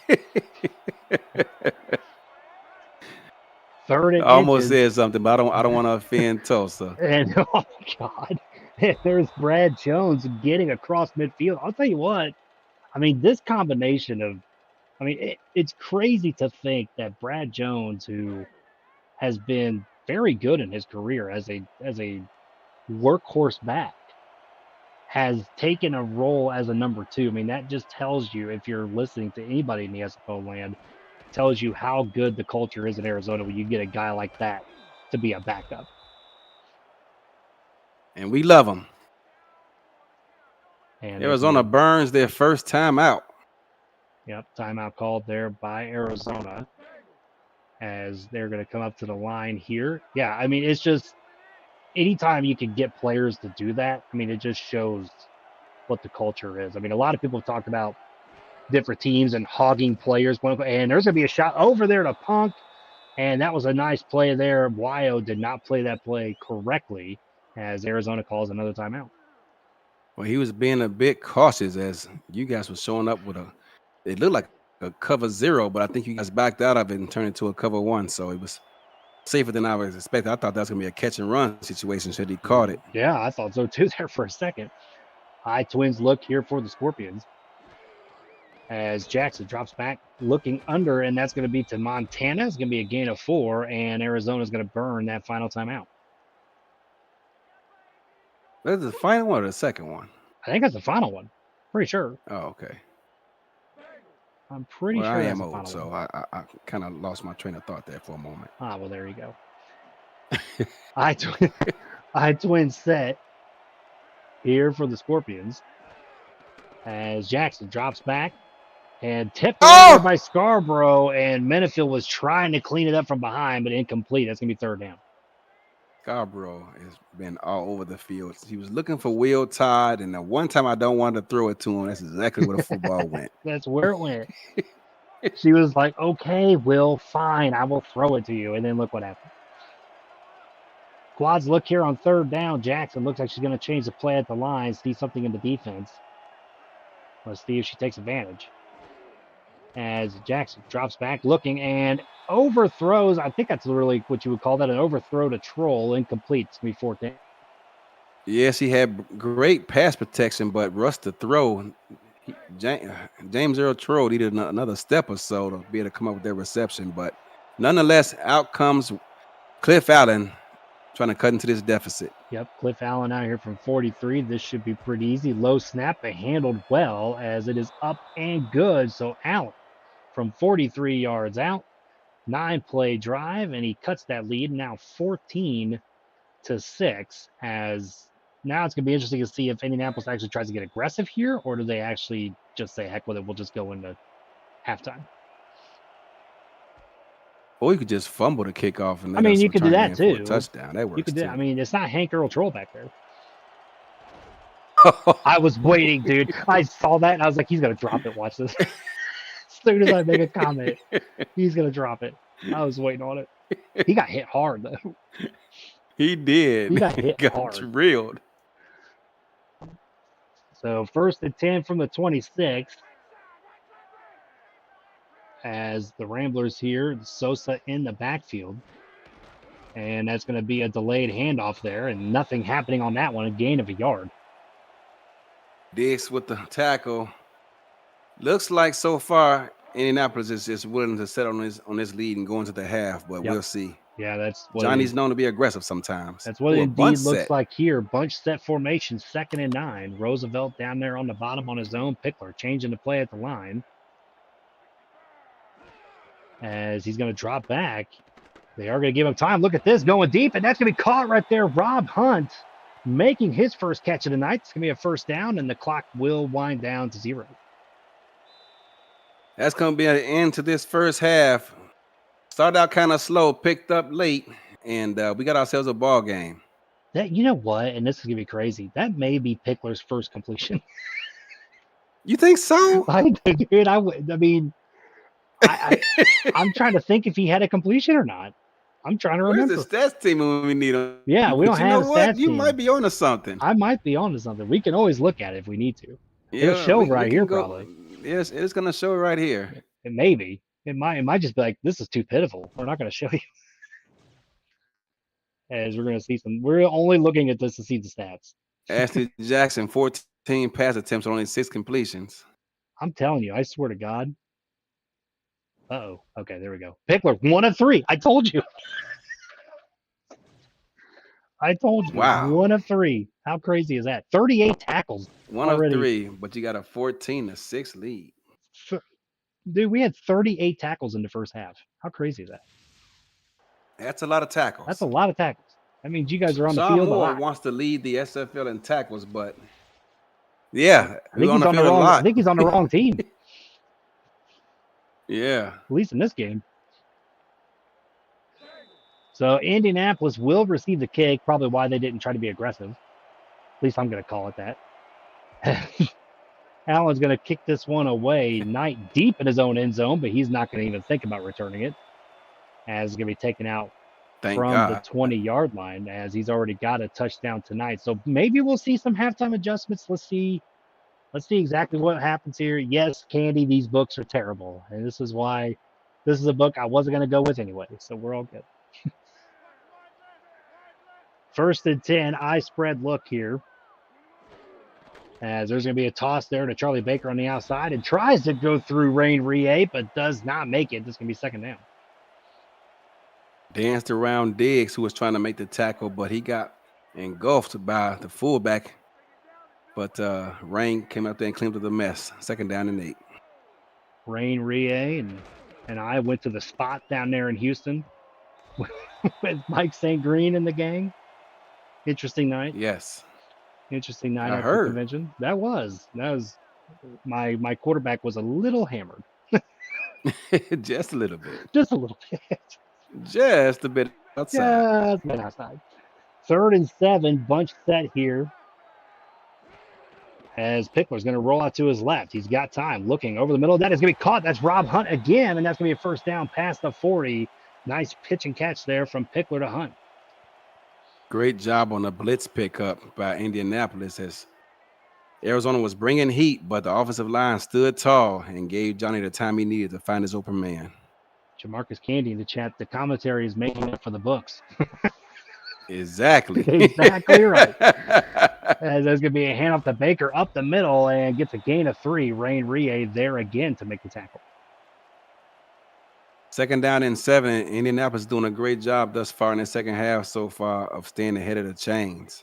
Third and Almost inches. said something, but I don't want to offend Tulsa. And oh my God, there's Brad Jones getting across midfield. I'll tell you what. I mean, this combination of, I mean, it's crazy to think that Brad Jones, who has been very good in his career as a workhorse back, has taken a role as a number 2. I mean, that just tells you, if you're listening to anybody in the SFL land, tells you how good the culture is in Arizona when you get a guy like that to be a backup. And we love them. And Arizona burns their first time out. Yep, timeout called there by Arizona, as they're going to come up to the line here. Yeah, I mean, it's just anytime you can get players to do that, I mean, it just shows what the culture is. I mean, a lot of people have talked about different teams and hogging players, and there's going to be a shot over there to Punk, and that was a nice play there. Wyo did not play that play correctly, as Arizona calls another timeout. Well, he was being a bit cautious as you guys were showing up with it looked like a cover 0, but I think you guys backed out of it and turned it to a cover 1. So it was safer than I was expecting. I thought that was going to be a catch and run situation should he caught it. Yeah, I thought so too there for a second. High Twins look here for the Scorpions as Jackson drops back looking under, and that's going to be to Montana. It's going to be a gain of 4, and Arizona's going to burn that final timeout. That's the final one or the second one? I think that's the final one. Pretty sure. Oh, okay. I'm pretty Well, sure I that's am the final old, so one. I kind of lost my train of thought there for a moment. Ah, well, there you go. I Twins set here for the Scorpions as Jackson drops back and tipped over by Scarborough, and Menefield was trying to clean it up from behind, but incomplete. That's going to be third down. Scarborough has been all over the field. He was looking for Will Todd, and the one time I don't want to throw it to him, that's exactly where the football went. That's where it went. She was like, okay, Will, fine, I will throw it to you. And then look what happened. Quads look here on third down. Jackson looks like she's going to change the play at the line, see something in the defense. Let's see if she takes advantage. As Jackson drops back looking and overthrows. I think that's really what you would call that, an overthrow to Troll. Incomplete. It's going to be fourth down. Yes, he had great pass protection, but rushed to throw. James Earl Troll needed another step or so to be able to come up with their reception. But nonetheless, out comes Cliff Allen trying to cut into this deficit. Yep, Cliff Allen out here from 43. This should be pretty easy. Low snap, but handled well as it is up and good. So Allen from 43 yards out, 9-play drive, and he cuts that lead now 14-6. As now it's going to be interesting to see if Indianapolis actually tries to get aggressive here, or do they actually just say, heck with it, we'll just go into halftime. Or you could just fumble the kickoff and you could do that too. A touchdown. That works too. It's not Hank Earl Troll back there. I was waiting, dude. I saw that and I was like, he's gonna drop it. Watch this. As soon as I make a comment, he's gonna drop it. I was waiting on it. He got hit hard though. He did. He got hit hard. Drilled. So 1st and 10 from the 26. As the Ramblers here, Sosa in the backfield. And that's going to be a delayed handoff there, and nothing happening on that one, a gain of a yard. Diggs with the tackle. Looks like so far Indianapolis is just willing to set on this lead and go into the half, but we'll see. Yeah, that's what Johnny's known to be aggressive sometimes. That's what it indeed looks like here. Bunch set formation, 2nd and 9. Roosevelt down there on the bottom on his own. Pickler changing the play at the line. As he's going to drop back. They are going to give him time. Look at this, going deep, and that's going to be caught right there. Rob Hunt making his first catch of the night. It's going to be a first down, and the clock will wind down to 0. That's going to be an end to this first half. Started out kind of slow, picked up late, and we got ourselves a ball game. That, you know what, and this is going to be crazy, that may be Pickler's first completion. You think so? Dude, I'm trying to think if he had a completion or not. I'm trying to remember. Where's the stats team when we need them? Yeah, we don't have a stats team. You might be onto something. I might be onto something. We can always look at it if we need to. It'll show right here, probably. Yes, it's going to show right here. It maybe. It might just be like, this is too pitiful. We're not going to show you. As we're going to see we're only looking at this to see the stats. Ashley Jackson, 14 pass attempts, only 6 completions. I'm telling you, I swear to God. Uh-oh. Okay, there we go. Pickler, 1 of 3. I told you. Wow. 1 of 3. How crazy is that? 38 tackles. 1 of 3, but you got a 14-6 lead. Dude, we had 38 tackles in the first half. How crazy is that? That's a lot of tackles. That's a lot of tackles. That means you guys are on the Sean field a Moore lot. wants to lead the SFL in tackles, but yeah, I think he's on the wrong team. Yeah. At least in this game. So Indianapolis will receive the kick, probably why they didn't try to be aggressive. At least I'm going to call it that. Allen's going to kick this one away, Knight deep in his own end zone, but he's not going to even think about returning it. As it's going to be taken out the 20-yard line, as he's already got a touchdown tonight. So maybe we'll see some halftime adjustments. Let's see exactly what happens here. Yes, Candy, these books are terrible. And this is why this is a book I wasn't going to go with anyway. So we're all good. First and 10, I spread look here. As there's going to be a toss there to Charlie Baker on the outside and tries to go through Rain Rie, but does not make it. This is going to be second down. Danced around Diggs, who was trying to make the tackle, but he got engulfed by the fullback. But Rain came out there and cleaned up the mess. Second down and 8. Rain Rie and I went to the spot down there in Houston with Mike St. Green and the gang. Interesting night. Yes. Interesting night I at the heard. convention. That was my quarterback was a little hammered. Just a little bit. Just a little bit. Just a bit outside. Just a bit outside. 3rd and 7, bunch set here. As Pickler's going to roll out to his left. He's got time. Looking over the middle. That is going to be caught. That's Rob Hunt again, and that's going to be a first down past the 40. Nice pitch and catch there from Pickler to Hunt. Great job on the blitz pickup by Indianapolis as Arizona was bringing heat, but the offensive line stood tall and gave Johnny the time he needed to find his open man. Jamarcus Candy in the chat. The commentary is making it for the books. Exactly. Exactly right. As there's going to be a handoff to Baker up the middle and gets a gain of 3. Rain Rie there again to make the tackle. Second down and 7. Indianapolis doing a great job thus far in the second half so far of staying ahead of the chains.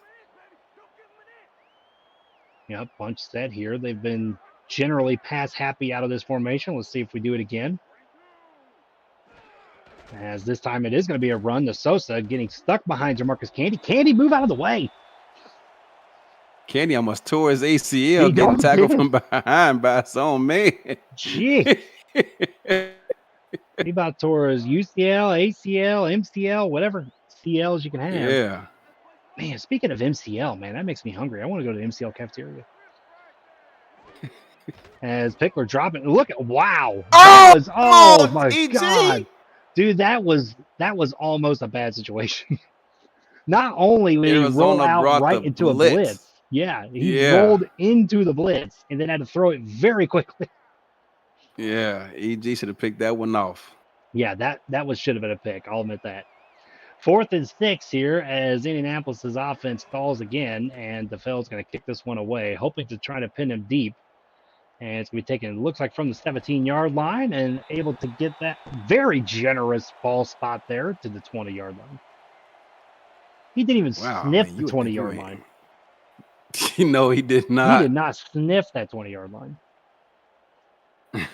Yep, bunch set here. They've been generally pass happy out of this formation. Let's see if we do it again. As this time it is going to be a run to Sosa, getting stuck behind Jamarcus Candy. Candy, move out of the way. Candy almost tore his ACL getting tackled from behind by his own man. Gee. He about tore his UCL, ACL, MCL, whatever CLs you can have. Yeah. Man, speaking of MCL, man, that makes me hungry. I want to go to the MCL cafeteria. As Pickler dropping, look at wow. Oh my God. Dude, that was almost a bad situation. Not only did he roll out right into a blitz. Yeah, he rolled into the blitz and then had to throw it very quickly. Yeah, EG should have picked that one off. Yeah, that should have been a pick. I'll admit that. 4th and 6 here as Indianapolis' offense stalls again, and DeFell's going to kick this one away, hoping to try to pin him deep. And it's going to be taken, it looks like, from the 17-yard line and able to get that very generous ball spot there to the 20-yard line. He didn't even sniff the 20-yard line. No, he did not. He did not sniff that 20-yard line.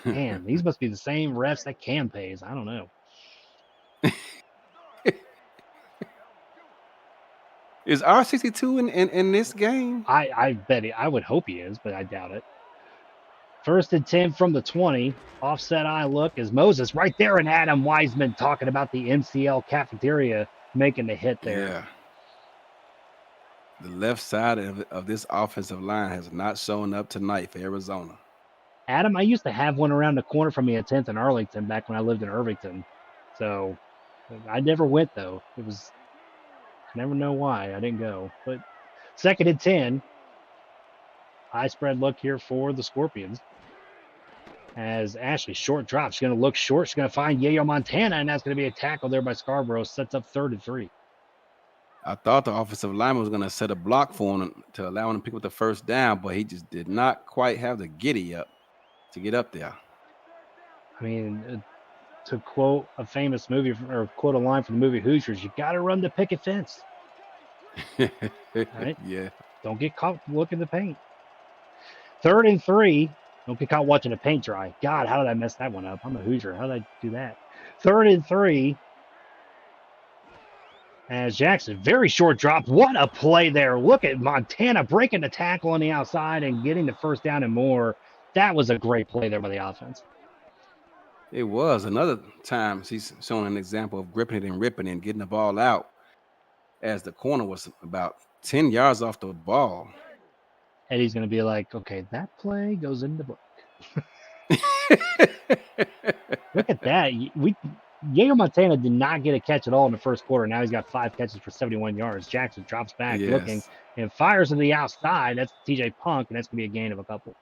Man, these must be the same refs that Cam pays. I don't know. Is R62 in this game? I bet I would hope he is, but I doubt it. 1st and 10 from the 20. Offset eye look is Moses right there, and Adam Wiseman talking about the MCL cafeteria making the hit there. Yeah. The left side of this offensive line has not shown up tonight for Arizona. Adam, I used to have one around the corner from me at 10th and Arlington back when I lived in Irvington. So I never went, though. It was never know why I didn't go. But 2nd and 10. High spread look here for the Scorpions. As Ashley short drop. She's going to look short. She's going to find Yayo Montana, and that's going to be a tackle there by Scarborough. Sets up 3rd and 3. I thought the offensive lineman was going to set a block for him to allow him to pick up the first down, but he just did not quite have the giddy up to get up there. I mean, to quote a famous movie or quote a line from the movie Hoosiers, you got to run the picket fence. Right? Yeah. Don't get caught looking the paint. 3rd and 3. Don't get caught watching the paint dry. God, how did I mess that one up? I'm a Hoosier. How did I do that? 3rd and 3. As Jackson, very short drop. What a play there. Look at Montana breaking the tackle on the outside and getting the first down and more. That was a great play there by the offense. It was. Another time he's showing an example of gripping it and ripping and getting the ball out as the corner was about 10 yards off the ball. Eddie's going to be like, okay, that play goes in the book. Look at that. Yayo Montana did not get a catch at all in the first quarter. Now he's got 5 catches for 71 yards. Jackson drops back looking and fires to the outside. That's TJ Punk, and that's going to be a gain of a couple.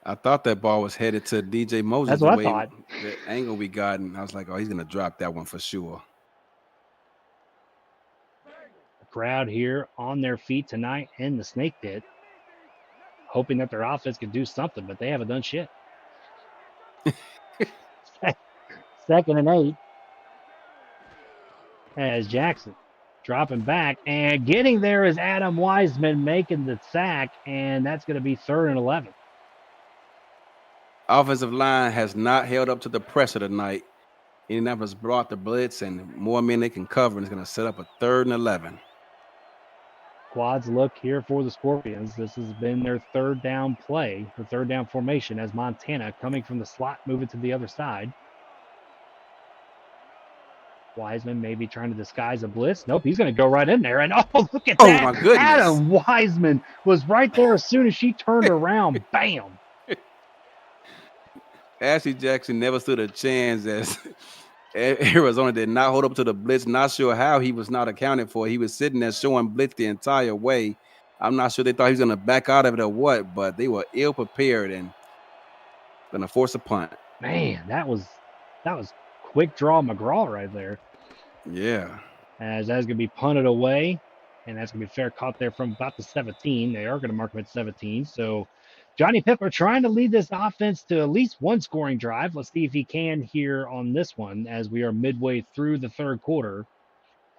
I thought that ball was headed to DJ Moses. That's what I thought. The angle we got, and I was like, oh, he's going to drop that one for sure. Crowd here on their feet tonight in the snake pit, hoping that their offense can do something, but they haven't done shit. Second and 8 as Jackson dropping back and getting there is Adam Wiseman making the sack, and that's going to be 3rd and 11. Offensive line has not held up to the pressure tonight. Indianapolis brought the blitz, and more men they can cover, and it's going to set up a 3rd and 11. Quads look here for the Scorpions. This has been their 3rd down play, the 3rd down formation, as Montana coming from the slot, moving to the other side. Wiseman maybe trying to disguise a blitz. Nope, he's going to go right in there. And oh, look at that. Oh, my goodness. Adam Wiseman was right there as soon as she turned around. Bam. Ashley Jackson never stood a chance as Arizona did not hold up to the blitz. Not sure how he was not accounted for. He was sitting there showing blitz the entire way. I'm not sure they thought he was going to back out of it or what, but they were ill prepared and going to force a punt. Man, that was quick draw McGraw right there. Yeah. As that's going to be punted away, and that's going to be fair caught there from about the 17. They are going to mark him at 17. So Johnny Pepper trying to lead this offense to at least one scoring drive. Let's see if he can here on this one as we are midway through the 3rd quarter,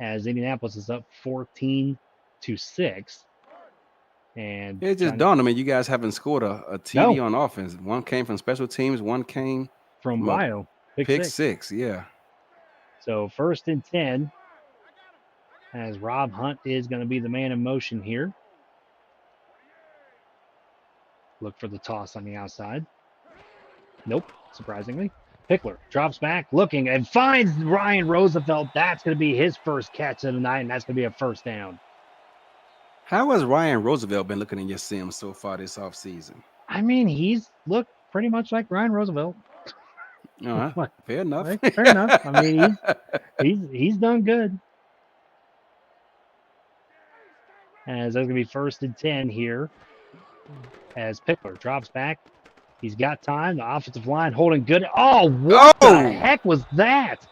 as Indianapolis is up 14-6. And it just dawned on me, you guys haven't scored a TD on offense. One came from special teams, one came from Bio. Pick six, yeah. So 1st and 10, as Rob Hunt is going to be the man in motion here. Look for the toss on the outside. Nope, surprisingly. Pickler drops back, looking, and finds Ryan Roosevelt. That's going to be his first catch of the night, and that's going to be a 1st down. How has Ryan Roosevelt been looking in your sim so far this offseason? I mean, he's looked pretty much like Ryan Roosevelt. Fair enough. Fair enough. I mean, he's done good. As that's going to be 1st and 10 here. As Pickler drops back. He's got time. The offensive line holding good. Oh, what the heck was that?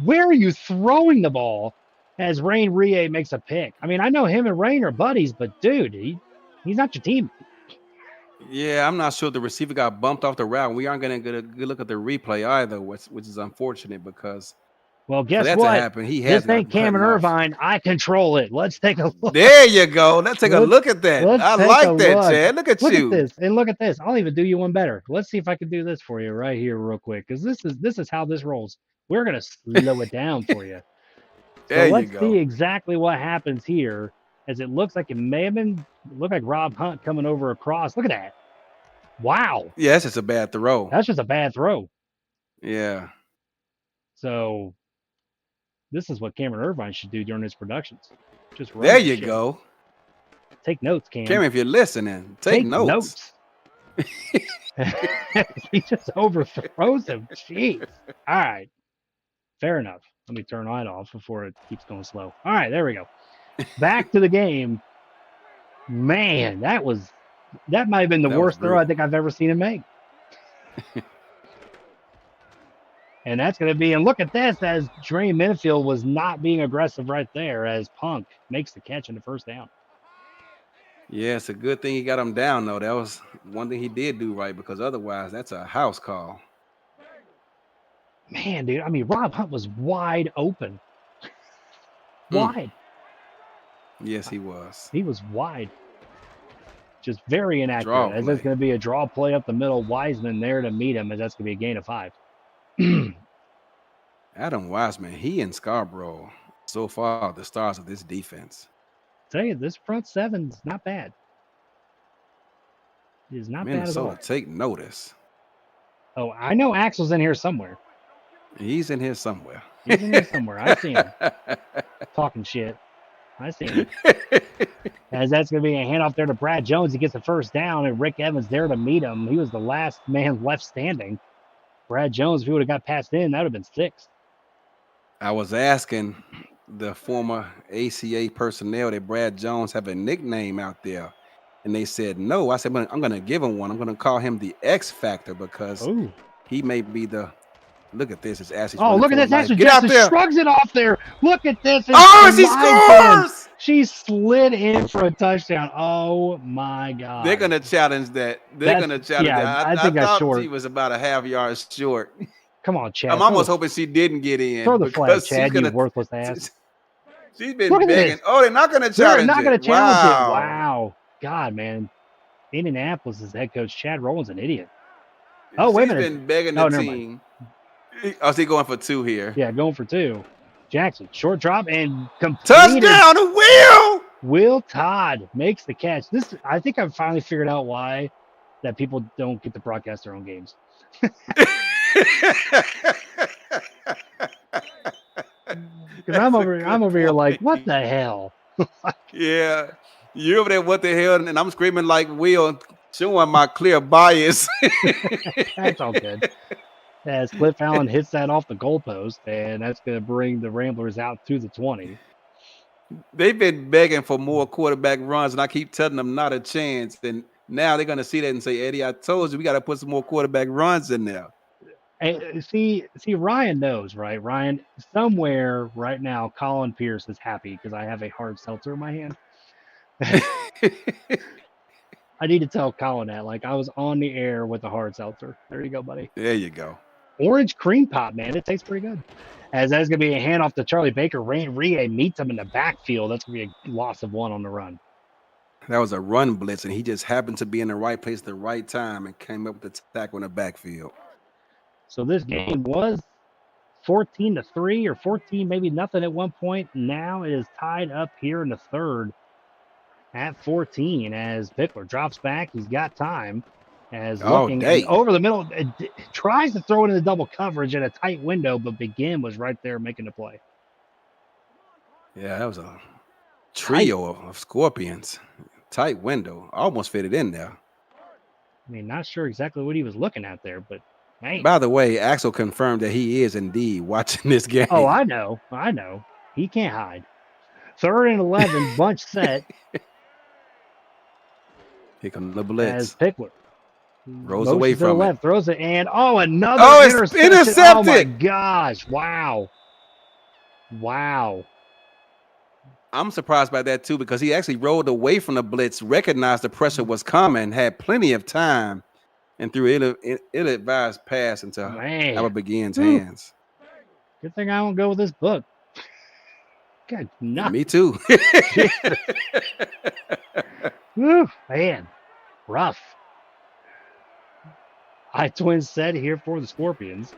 Where are you throwing the ball? As Rain Rie makes a pick. I mean, I know him and Rain are buddies, but dude, he's not your team. Yeah, I'm not sure the receiver got bumped off the route. We aren't going to get a good look at the replay either, which is unfortunate because. Well, guess what? Happen, he this ain't Cameron Irvine. I control it. Let's take a look. There you go. Let's take a look at that. I like that, Chad. Look at you. Look at this. And look at this. I'll even do you one better. Let's see if I can do this for you right here real quick, because this is how this rolls. We're going to slow it down for you. So let's see exactly what happens here, as it looks like it may have been look like Rob Hunt coming over across. Look at that. Wow. Yeah, that's just a bad throw. That's just a bad throw. Yeah. So this is what Cameron Irvine should do during his productions. Just run there you go. Take notes, Cam. Cameron, if you're listening, take notes. He just overthrows him. Jeez. All right. Fair enough. Let me turn that off before it keeps going slow. All right, there we go. Back to the game. Man, that might have been the worst throw I think I've ever seen him make. And that's going to be, and look at this, as Dre Minifield was not being aggressive right there, as Punk makes the catch in the 1st down. Yeah, it's a good thing he got him down, though. That was one thing he did do right, because otherwise that's a house call. Man, dude, I mean, Rob Hunt was wide open. Wide. Yes, he was. He was wide. Just very inaccurate. As that's going to be a draw play up the middle. Wiseman there to meet him, as that's going to be a gain of 5. Adam Wiseman, he and Scarborough so far the stars of this defense. Tell you, this front seven's not bad. It is not bad at all. Take notice. Oh, I know Axel's in here somewhere. He's in here somewhere. He's in here somewhere. I see him talking shit. I see him. As that's going to be a handoff there to Brad Jones. He gets the 1st down, and Rick Evans there to meet him. He was the last man left standing. Brad Jones, if he would have got passed in, that would have been 6. I was asking the former ACA personnel that Brad Jones have a nickname out there, and they said no. I said, I'm going to give him one. I'm going to call him the X Factor, because he may be the. Look at this. It's Ashley. Oh, look at this. Ashley Get out there. Shrugs it off there. Look at this. Oh, she scores! She slid in for a touchdown. Oh my They're God. gonna challenge that. They're That's gonna challenge yeah. that. I I think that's thought she short. was about a half yard short. Come on, I'm Chad. almost hoping she didn't get Throw in the flag, because she's Chad. You gonna. worthless ass. She's Look been at begging. this. Oh, they're not gonna They're challenge not going it. to challenge it. Wow. Wow. God, man. Indianapolis' head coach Chad Rowland's an idiot. Oh, wait a She's minute. been begging the Oh, never mind. team. Oh, she going for 2 here. Yeah, going for 2. Jackson, short drop and completed. Touchdown, Will. Will Todd makes the catch. This, I think I've finally figured out why that people don't get to broadcast their own games. Because I'm over here like, what the hell? Yeah, you over there? What the hell? And I'm screaming like Will, showing my clear bias. That's all good. As Cliff Allen hits that off the goalpost, and that's going to bring the Ramblers out to the 20. They've been begging for more quarterback runs, and I keep telling them not a chance. And now they're gonna see that and say, "Eddie, I told you we got to put some more quarterback runs in there." And see, Ryan knows, right? Ryan, somewhere right now, Colin Pierce is happy because I have a hard seltzer in my hand. I need to tell Colin that. Like, I was on the air with a hard seltzer. There you go, buddy. There you go. Orange cream pop, man. It tastes pretty good. As that's going to be a handoff to Charlie Baker. Rie meets him in the backfield. That's going to be a loss of 1 on the run. That was a run blitz, and he just happened to be in the right place at the right time and came up with the tackle in the backfield. So this game was 14-3 or 14, maybe nothing at one point. Now it is tied up here in the third at 14 as Pickler drops back. He's got time as looking and over the middle, tries to throw it into double coverage in a tight window, but Begin was right there making the play. Yeah, that was a trio of scorpions. Tight window. Almost fit it in there. I mean, not sure exactly what he was looking at there, but man. By the way, Axel confirmed that he is indeed watching this game. Oh, I know. He can't hide. 3rd and 11, bunch set. Here comes the blitz. As Pickler rolls away from the it. left, throws it, and another interception. Intercepted. Oh my gosh! Wow. I'm surprised by that too because he actually rolled away from the blitz, recognized the pressure was coming, had plenty of time, and threw ill-advised pass into Albert Begin's hands. Good thing I don't go with this book. God, no. Me too. Woo, man, rough. High twins set here for the Scorpions.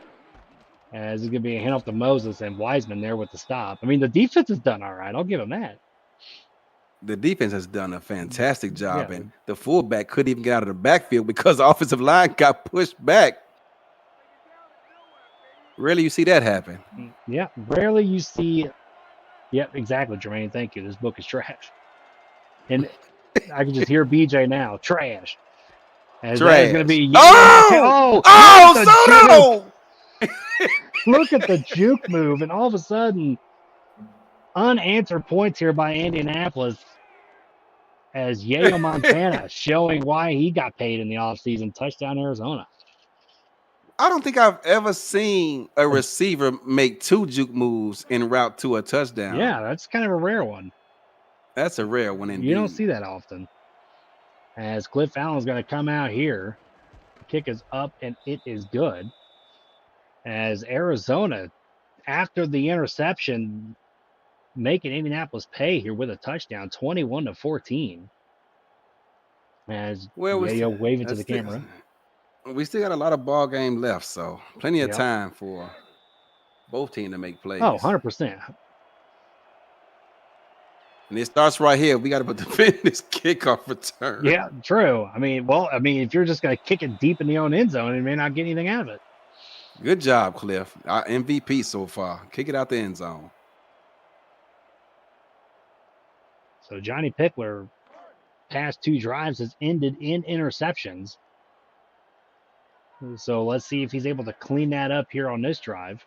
As it's going to be a handoff to Moses and Wiseman there with the stop. I mean, the defense has done all right. I'll give him that. The defense has done a fantastic job, and the fullback couldn't even get out of the backfield because the offensive line got pushed back. Rarely you see that happen. Yeah, rarely you see. Yep, exactly, Jermaine. Thank you. This book is trash. And I can just hear BJ now. Trash. As that's going to be. Soto! Look at the juke move, and all of a sudden, unanswered points here by Indianapolis as Yale Montana showing why he got paid in the offseason. Touchdown, Arizona. I don't think I've ever seen a receiver make 2 juke moves en route to a touchdown. Yeah, that's kind of a rare one. That's a rare one indeed. You don't see that often. As Cliff Allen's going to come out here. The kick is up, and it is good. As Arizona, after the interception, making Indianapolis pay here with a touchdown, 21-14. As Yayo waving to the camera. We still got a lot of ball game left, so plenty of time for both teams to make plays. Oh, 100%. And it starts right here. We got to defend this kickoff return. Yeah, true. I mean, if you're just going to kick it deep in the own end zone, you may not get anything out of it. Good job, Cliff. Our MVP so far. Kick it out the end zone. So Johnny Pickler, past 2 drives, has ended in interceptions. So let's see if he's able to clean that up here on this drive.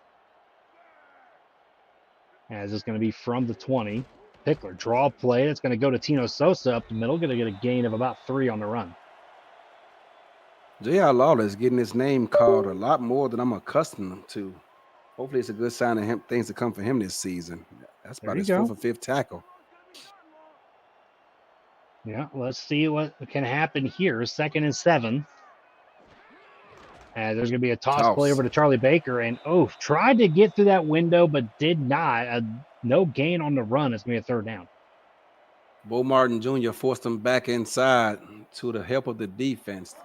As it's going to be from the 20. Pickler, draw play. That's going to go to Tino Sosa up the middle. Going to get a gain of about 3 on the run. J.R. Lawler is getting his name called a lot more than I'm accustomed to. Hopefully it's a good sign of him, things to come for him this season. That's about his 4th or 5th tackle. Yeah, let's see what can happen here. 2nd and 7. And there's going to be a toss play Toss. over to Charlie Baker. And, tried to get through that window, but did not. No gain on the run. It's going to be a 3rd down. Bo Martin Jr. forced him back inside to the help of the defense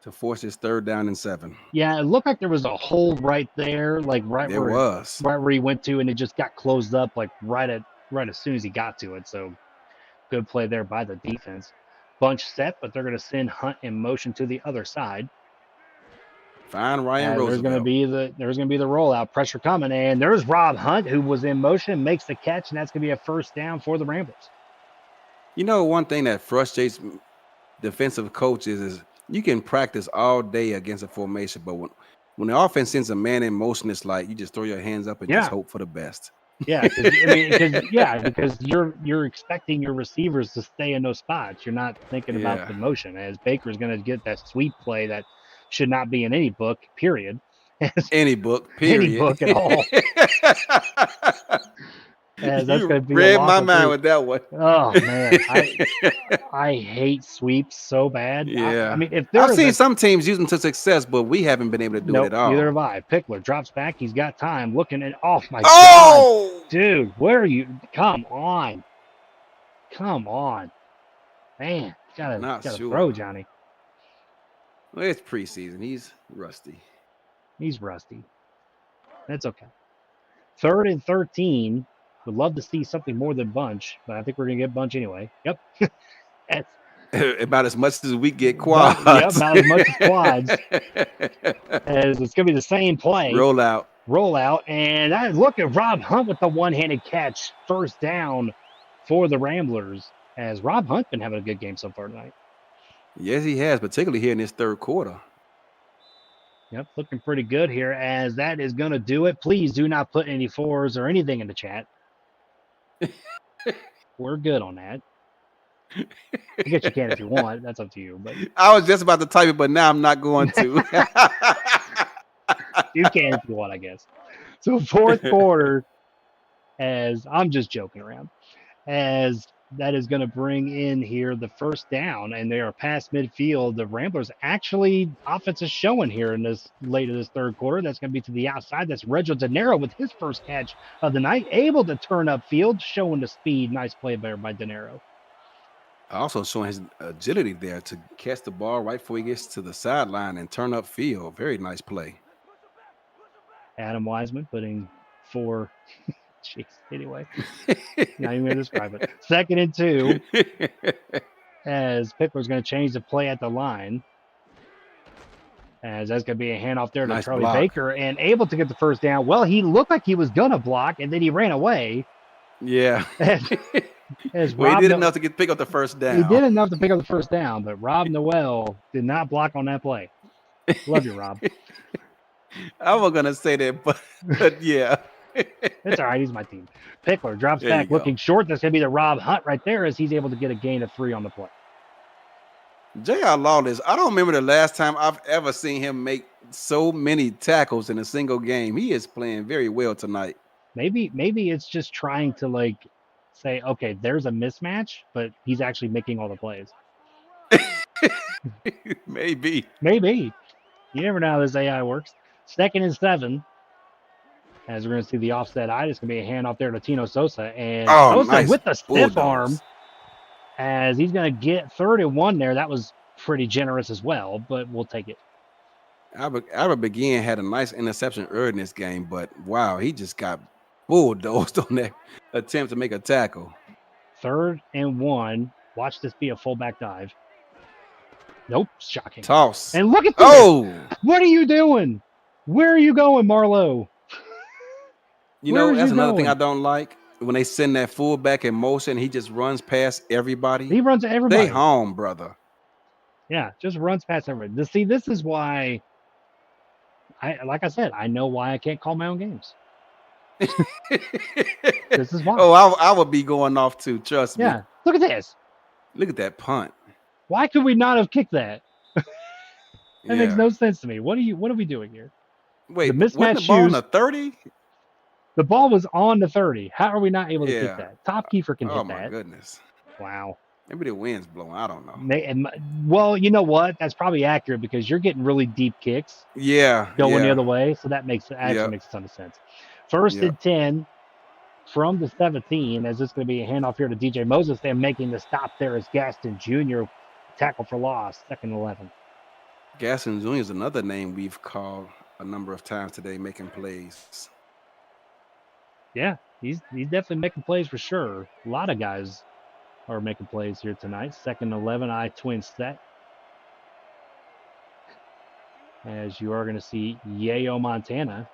to force his 3rd down and 7. Yeah, it looked like there was a hole right there, like right There was. where he went to, and it just got closed up like right as soon as he got to it. So good play there by the defense. Bunch set, but they're going to send Hunt in motion to the other side. Find Ryan There's going Roosevelt. to be the rollout pressure coming, and there's Rob Hunt who was in motion, makes the catch, and that's going to be a 1st down for the Ramblers. You know, one thing that frustrates defensive coaches is you can practice all day against a formation, but when the offense sends a man in motion, it's like you just throw your hands up and just hope for the best. Yeah, because you're expecting your receivers to stay in those spots. You're not thinking about the motion. As Baker's going to get that sweep play that should not be in any book, period. Any book, period. Any book at all. As that's going to be read my mind with that one. Oh man, I hate sweeps so bad. Yeah, I mean, if I've seen some teams use them to success, but we haven't been able to do it at all. Neither have I. Pickler drops back. He's got time. Looking at God, dude, where are you? Come on, man, gotta throw Johnny. Well, it's preseason. He's rusty. That's okay. 3rd and 13. Would love to see something more than bunch, but I think we're gonna get bunch anyway. Yep. About as much as we get quads. About as much as quads. As it's gonna be the same play. Rollout, and look at Rob Hunt with the one-handed catch. 1st down for the Ramblers. As Rob Hunt's been having a good game so far tonight. Yes, he has, particularly here in this 3rd quarter. Yep, looking pretty good here. As that is gonna do it. Please do not put any 4s or anything in the chat. We're good on that. I guess you can if you want. That's up to you. But I was just about to type it, but now I'm not going to. You can if you want, I guess. So 4th quarter, as I'm just joking around, as that is going to bring in here the 1st down, and they are past midfield. The Ramblers actually offense is showing here in this late of this 3rd quarter. That's going to be to the outside. That's Reginald Dinero with his 1st catch of the night, able to turn upfield, showing the speed. Nice play there by Dinero. Also showing his agility there to catch the ball right before he gets to the sideline and turn upfield. Very nice play. Adam Wiseman putting 4. Jeez. Anyway, not even going to describe it. 2nd and 2, as Pickler's going to change the play at the line. As that's going to be a handoff there to Charlie Baker, and able to get the 1st down. Well, he looked like he was going to block, and then he ran away. Yeah. He did enough to pick up the 1st down. He did enough to pick up the 1st down, but Rob Noel did not block on that play. Love you, Rob. I was going to say that, but yeah. It's all right. He's my team. Pickler drops back looking short. That's going to be the Rob Hunt right there as he's able to get a gain of 3 on the play. J.R. Lawless, I don't remember the last time I've ever seen him make so many tackles in a single game. He is playing very well tonight. Maybe it's just trying to say, okay, there's a mismatch, but he's actually making all the plays. Maybe. You never know how this AI works. 2nd and 7. As we're going to see the offset eye, it's going to be a handoff there to Tino Sosa. And Sosa nice with the stiff arm, as he's going to get 3rd and 1 there. That was pretty generous as well, but we'll take it. Albert McGinn had a nice interception early in this game, but wow, he just got bulldozed on that attempt to make a tackle. 3rd and 1. Watch this be a fullback dive. Nope, shocking. Toss. And look at this. Oh! What are you doing? Where are you going, Marlowe? You know, that's another thing I don't like. When they send that fullback in motion, he just runs past everybody. He runs to everybody. Stay home, brother. Yeah, just runs past everybody. See, this is why, like I said, I know why I can't call my own games. This is why. Oh, I would be going off too, trust me. Yeah, look at this. Look at that punt. Why could we not have kicked that? That makes no sense to me. What are we doing here? Wait, the mismatch the ball on the 30? The ball was on the 30. How are we not able to kick that? Top keeper can hit that. Oh, my goodness. Wow. Maybe the wind's blowing. I don't know. Well, you know what? That's probably accurate because you're getting really deep kicks Yeah, going the yeah, other way, so that actually yep, makes a ton of sense. First yep. and 10 from the 17, as it's going to be a handoff here to DJ Moses. They're making the stop there as Gaston Jr. tackle for loss, 2nd and 11. Gaston Jr. is another name we've called a number of times today, making plays. Yeah, he's definitely making plays for sure. A lot of guys are making plays here tonight. 2nd and 11, I twin set, as you are going to see Yayo Montana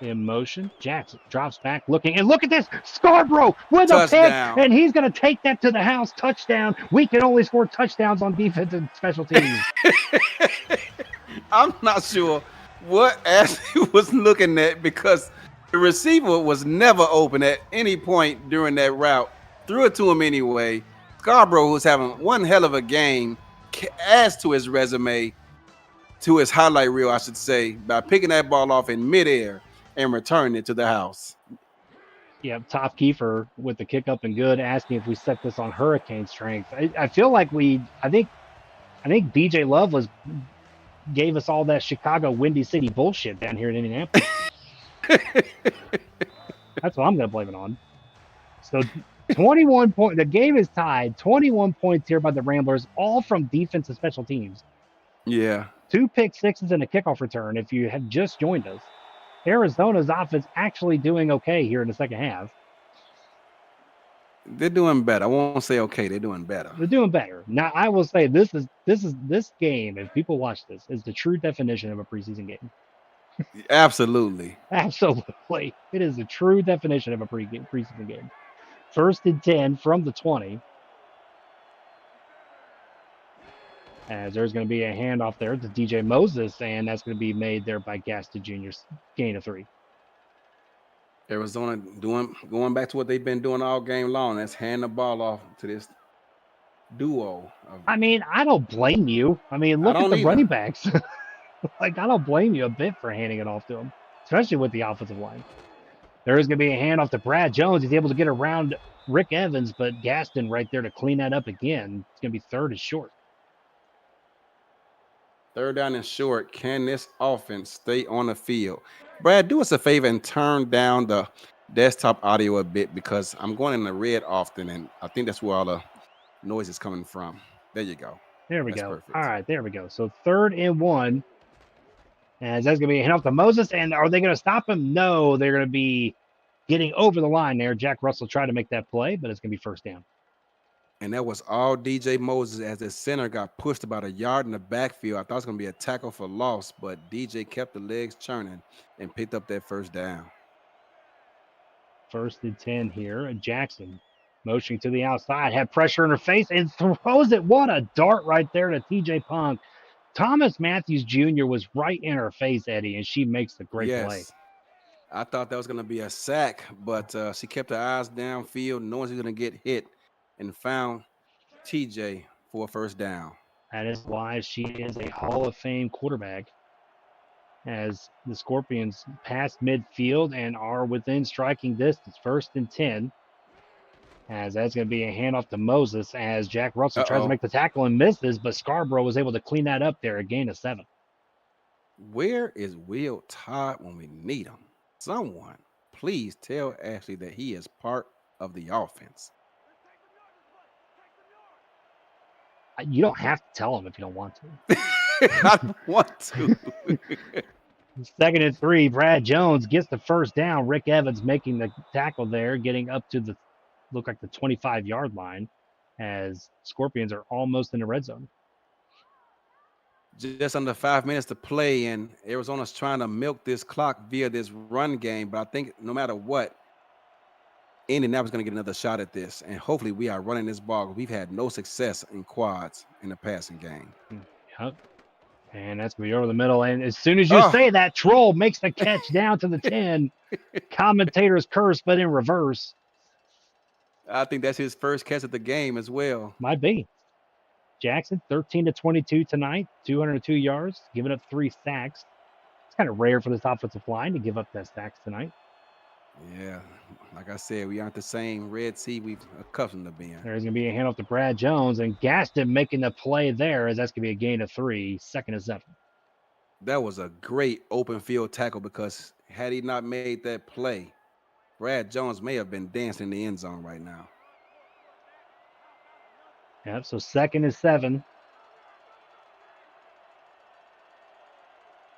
in motion. Jackson drops back looking, and look at this, Scarborough with a pick, Touchdown. and he's going to take that to the house. Touchdown. We can only score touchdowns on defense and special teams. I'm not sure what Ashley was looking at because the receiver was never open at any point during that route. Threw it to him anyway. Scarborough, who's having one hell of a game, adds to his resume, to his highlight reel, I should say, by picking that ball off in midair and returning it to the house. Yeah, Top Kiefer with the kick up and good, asking if we set this on hurricane strength. I feel like I think BJ Love gave us all that Chicago Windy City bullshit down here in Indianapolis. That's what I'm going to blame it on. So 21 points. The game is tied. 21 points here by the Ramblers, all from defense and special teams. Yeah. 2 pick sixes and a kickoff return. If you have just joined us, Arizona's offense actually doing okay here in the second half. They're doing better. I won't say okay. They're doing better. They're doing better. Now, I will say this game, if people watch this, is the true definition of a preseason game. Absolutely. Absolutely. It is the true definition of a preseason game. 1st and 10 from the 20. As there's going to be a handoff there to DJ Moses, and that's going to be made there by Gaston Jr.'s gain of 3. Arizona going back to what they've been doing all game long. That's hand the ball off to this duo. I mean, I don't blame you. I mean, I look at don't the either. running backs. Like, I don't blame you a bit for handing it off to them, especially with the offensive line. There is going to be a handoff to Brad Jones. He's able to get around Rick Evans, but Gaston right there to clean that up again. It's going to be 3rd and short. 3rd down and short. Can this offense stay on the field? Brad, do us a favor and turn down the desktop audio a bit because I'm going in the red often, and I think that's where all the noise is coming from. There you go. There we That's go. perfect. All right, there we go. So 3rd and 1. As that's going to be a handoff to Moses. And are they going to stop him? No, they're going to be getting over the line there. Jack Russell tried to make that play, but it's going to be 1st down. And that was all DJ Moses as the center got pushed about a yard in the backfield. I thought it was going to be a tackle for loss, but DJ kept the legs churning and picked up that 1st down. 1st and 10 here. Jackson motioning to the outside, had pressure in her face and throws it. What a dart right there to TJ Punk. Thomas Matthews Jr. was right in her face, Eddie, and she makes the great play. I thought that was going to be a sack, but she kept her eyes downfield, knowing she was going to get hit, and found TJ for a 1st down. That is why she is a Hall of Fame quarterback. As the Scorpions pass midfield and are within striking distance. 1st and 10. As that's going to be a handoff to Moses as Jack Russell tries to make the tackle and misses, but Scarborough was able to clean that up there, a gain of 7. Where is Will Todd when we need him? Someone, please tell Ashley that he is part of the offense. You don't have to tell him if you don't want to. I want to. 2nd and 3, Brad Jones gets the 1st down. Rick Evans making the tackle there, getting up to the 25-yard line as Scorpions are almost in the red zone. Just under 5 minutes to play, and Arizona's trying to milk this clock via this run game. But I think no matter what, Indianapolis is going to get another shot at this, and hopefully we are running this ball. We've had no success in quads in the passing game. Yep. And that's going to be over the middle. And as soon as you say that, Troll makes the catch down to the 10. Commentator's curse, but in reverse. I think that's his 1st catch of the game as well. Might be. Jackson, 13-22 tonight, 202 yards, giving up 3 sacks. It's kind of rare for this offensive line to give up that sacks tonight. Yeah, like I said, we aren't the same Red Sea we've accustomed to being. There's going to be a handoff to Brad Jones, and Gaston making the play there as that's going to be a gain of 3, 2nd and 7. That was a great open field tackle because had he not made that play, Brad Jones may have been dancing in the end zone right now. Yep, so 2nd and 7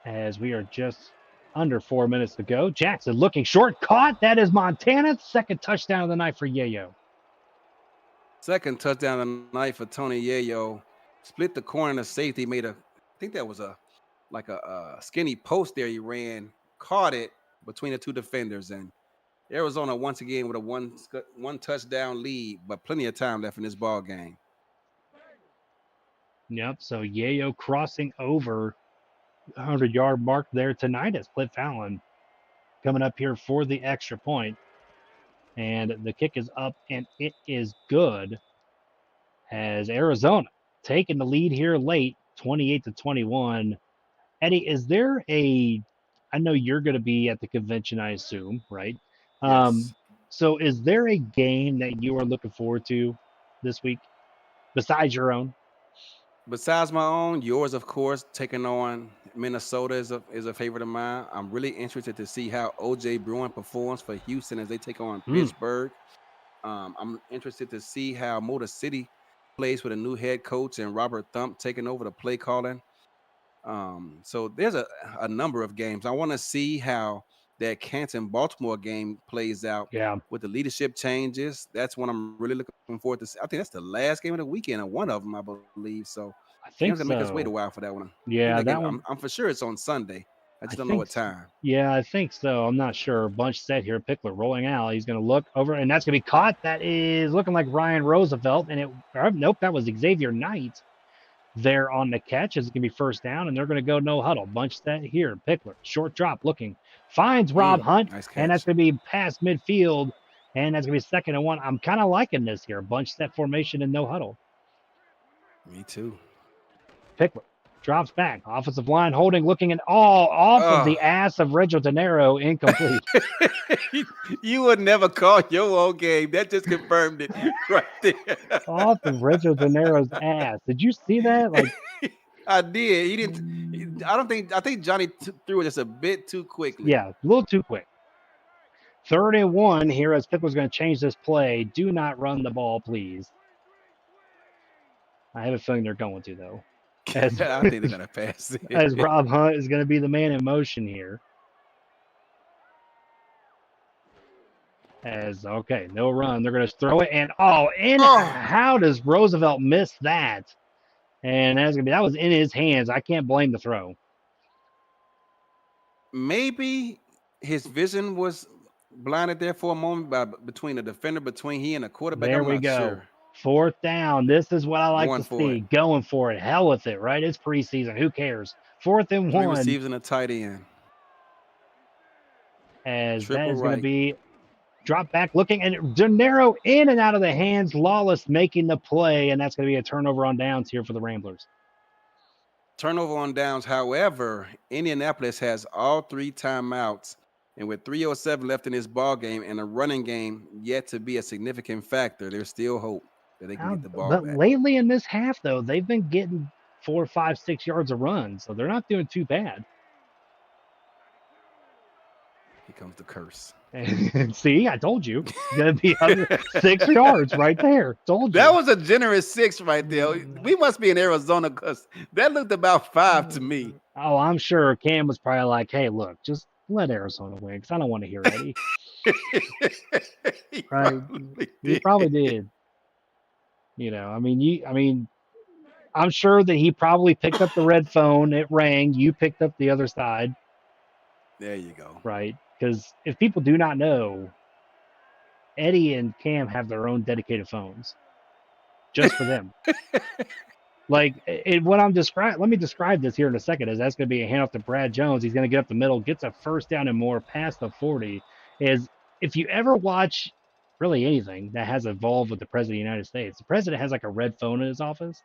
as we are just under 4 minutes to go. Jackson looking short, caught. That is Montana's 2nd touchdown of the night for Yayo. Second touchdown of the night for Tony Yayo. Split the corner of safety, made a, I think that was a like a skinny post there he ran, caught it between the two defenders, and Arizona once again with a one touchdown lead, but plenty of time left in this ball game. Yep, so Yayo crossing over 100-yard mark there tonight as Cliff Allen coming up here for the extra point. And the kick is up and it is good as Arizona taking the lead here late, 28-21. Eddie, is there a, I know you're going to be at the convention, I assume, right? Yes. So is there a game that you are looking forward to this week besides your own? Besides my own, yours of course, taking on Minnesota is a favorite of mine. I'm really interested to see how OJ Bruin performs for Houston as they take on Mm, Pittsburgh. I'm interested to see how Motor City plays with a new head coach and Robert Thump taking over the play calling. So there's a number of games. I want to see how that Canton Baltimore game plays out yeah, with the leadership changes. That's one I'm really looking forward to see. I think that's the last game of the weekend, and one of them, I believe. So I Cam's gonna think make us wait a so. while for that one. I think that Yeah, game. that I'm, one. I'm for sure it's on Sunday. I just I don't know think, what time. yeah, I think so. I'm not sure. Bunch set here. Pickler rolling out. He's going to look over, and that's going to be caught. That is looking like Ryan Roosevelt, and nope, that was Xavier Knight there on the catch. It's going to be first down, and they're going to go no huddle. Bunch set here. Pickler, short drop, looking, finds Rob Hunt, Nice and that's catch. going to be past midfield, and that's going to be 2nd and 1. I'm kind of liking this here. Bunch set formation and no huddle. Me too. Pickler drops back. Offensive line holding, looking, and all off of the Oh, ass of Reggio De Niro, incomplete. you would never call your own game. That just confirmed it right there. Off of Reggio De Niro's ass. Did you see that? Like, I did. He didn't. I don't think. I think Johnny threw it just a bit too quickly. yeah, a little too quick. 3rd and 1 here as Pickler's going to change this play. Do not run the ball, please. I have a feeling they're going to, though. As, I think they're gonna pass as it. Rob Hunt is going to be the man in motion here. As, okay, no run. They're going to throw it, and Oh, how does Roosevelt miss that? And that's going to be, that was in his hands. I can't blame the throw. maybe his vision was blinded there for a moment by between the defender, between he and the quarterback. There I'm we not go. sure. 4th down. This is what I like Going to for it. see. Going for it. Hell with it, right? It's preseason. Who cares? 4th and Three 1, receivers and a tight end. as that Triple is going to right. be drop back looking, and De Niro in and out of the hands. Lawless making the play, and that's going to be a turnover on downs here for the Ramblers. Turnover on downs. However, Indianapolis has all three timeouts, and with 3:07 left in this ball game and a running game yet to be a significant factor, there's still hope that they can get the ball But back. lately in this half, though, they've been getting 4, 5, 6 yards of run, so they're not doing too bad. Here comes the curse. And see, I told you, it's going to be under 6 yards right there. Told That you. was a generous 6 right there. We must be in Arizona because that looked about 5 to me. Oh, I'm sure Cam was probably like, "Hey, look, just let Arizona win because I don't want to hear Eddie." He Right? probably He did. probably did. I'm sure that he probably picked up the red phone. It rang. You picked up the other side, There you go. right? Because if people do not know, Eddie and Cam have their own dedicated phones just for them. Like what I'm describing, let me describe this here in a second. Is that's going to be a handoff to Brad Jones. He's going to get up the middle, gets a first down and more past the 40. Is if you ever watch really anything that has evolved with the president of the United States, the president has like a red phone in his office,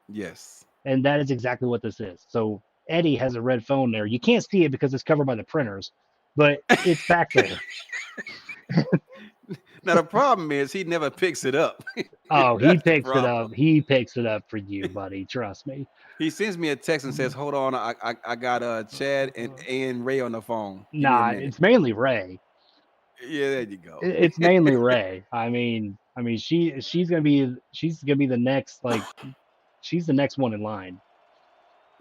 Yes. and that is exactly what this is. So Eddie has a red phone there. You can't see it because it's covered by the printers, but it's back there. Now the problem is he never picks it up. Oh, he That's the picks it problem. up. He picks it up for you, buddy. Trust me. He sends me a text and says, "Hold on, I got Chad and Ray on the phone. Give me a Nah, minute." it's mainly Ray. Yeah, there you go. It's mainly Ray. I mean, she's gonna be the next she's the next one in line.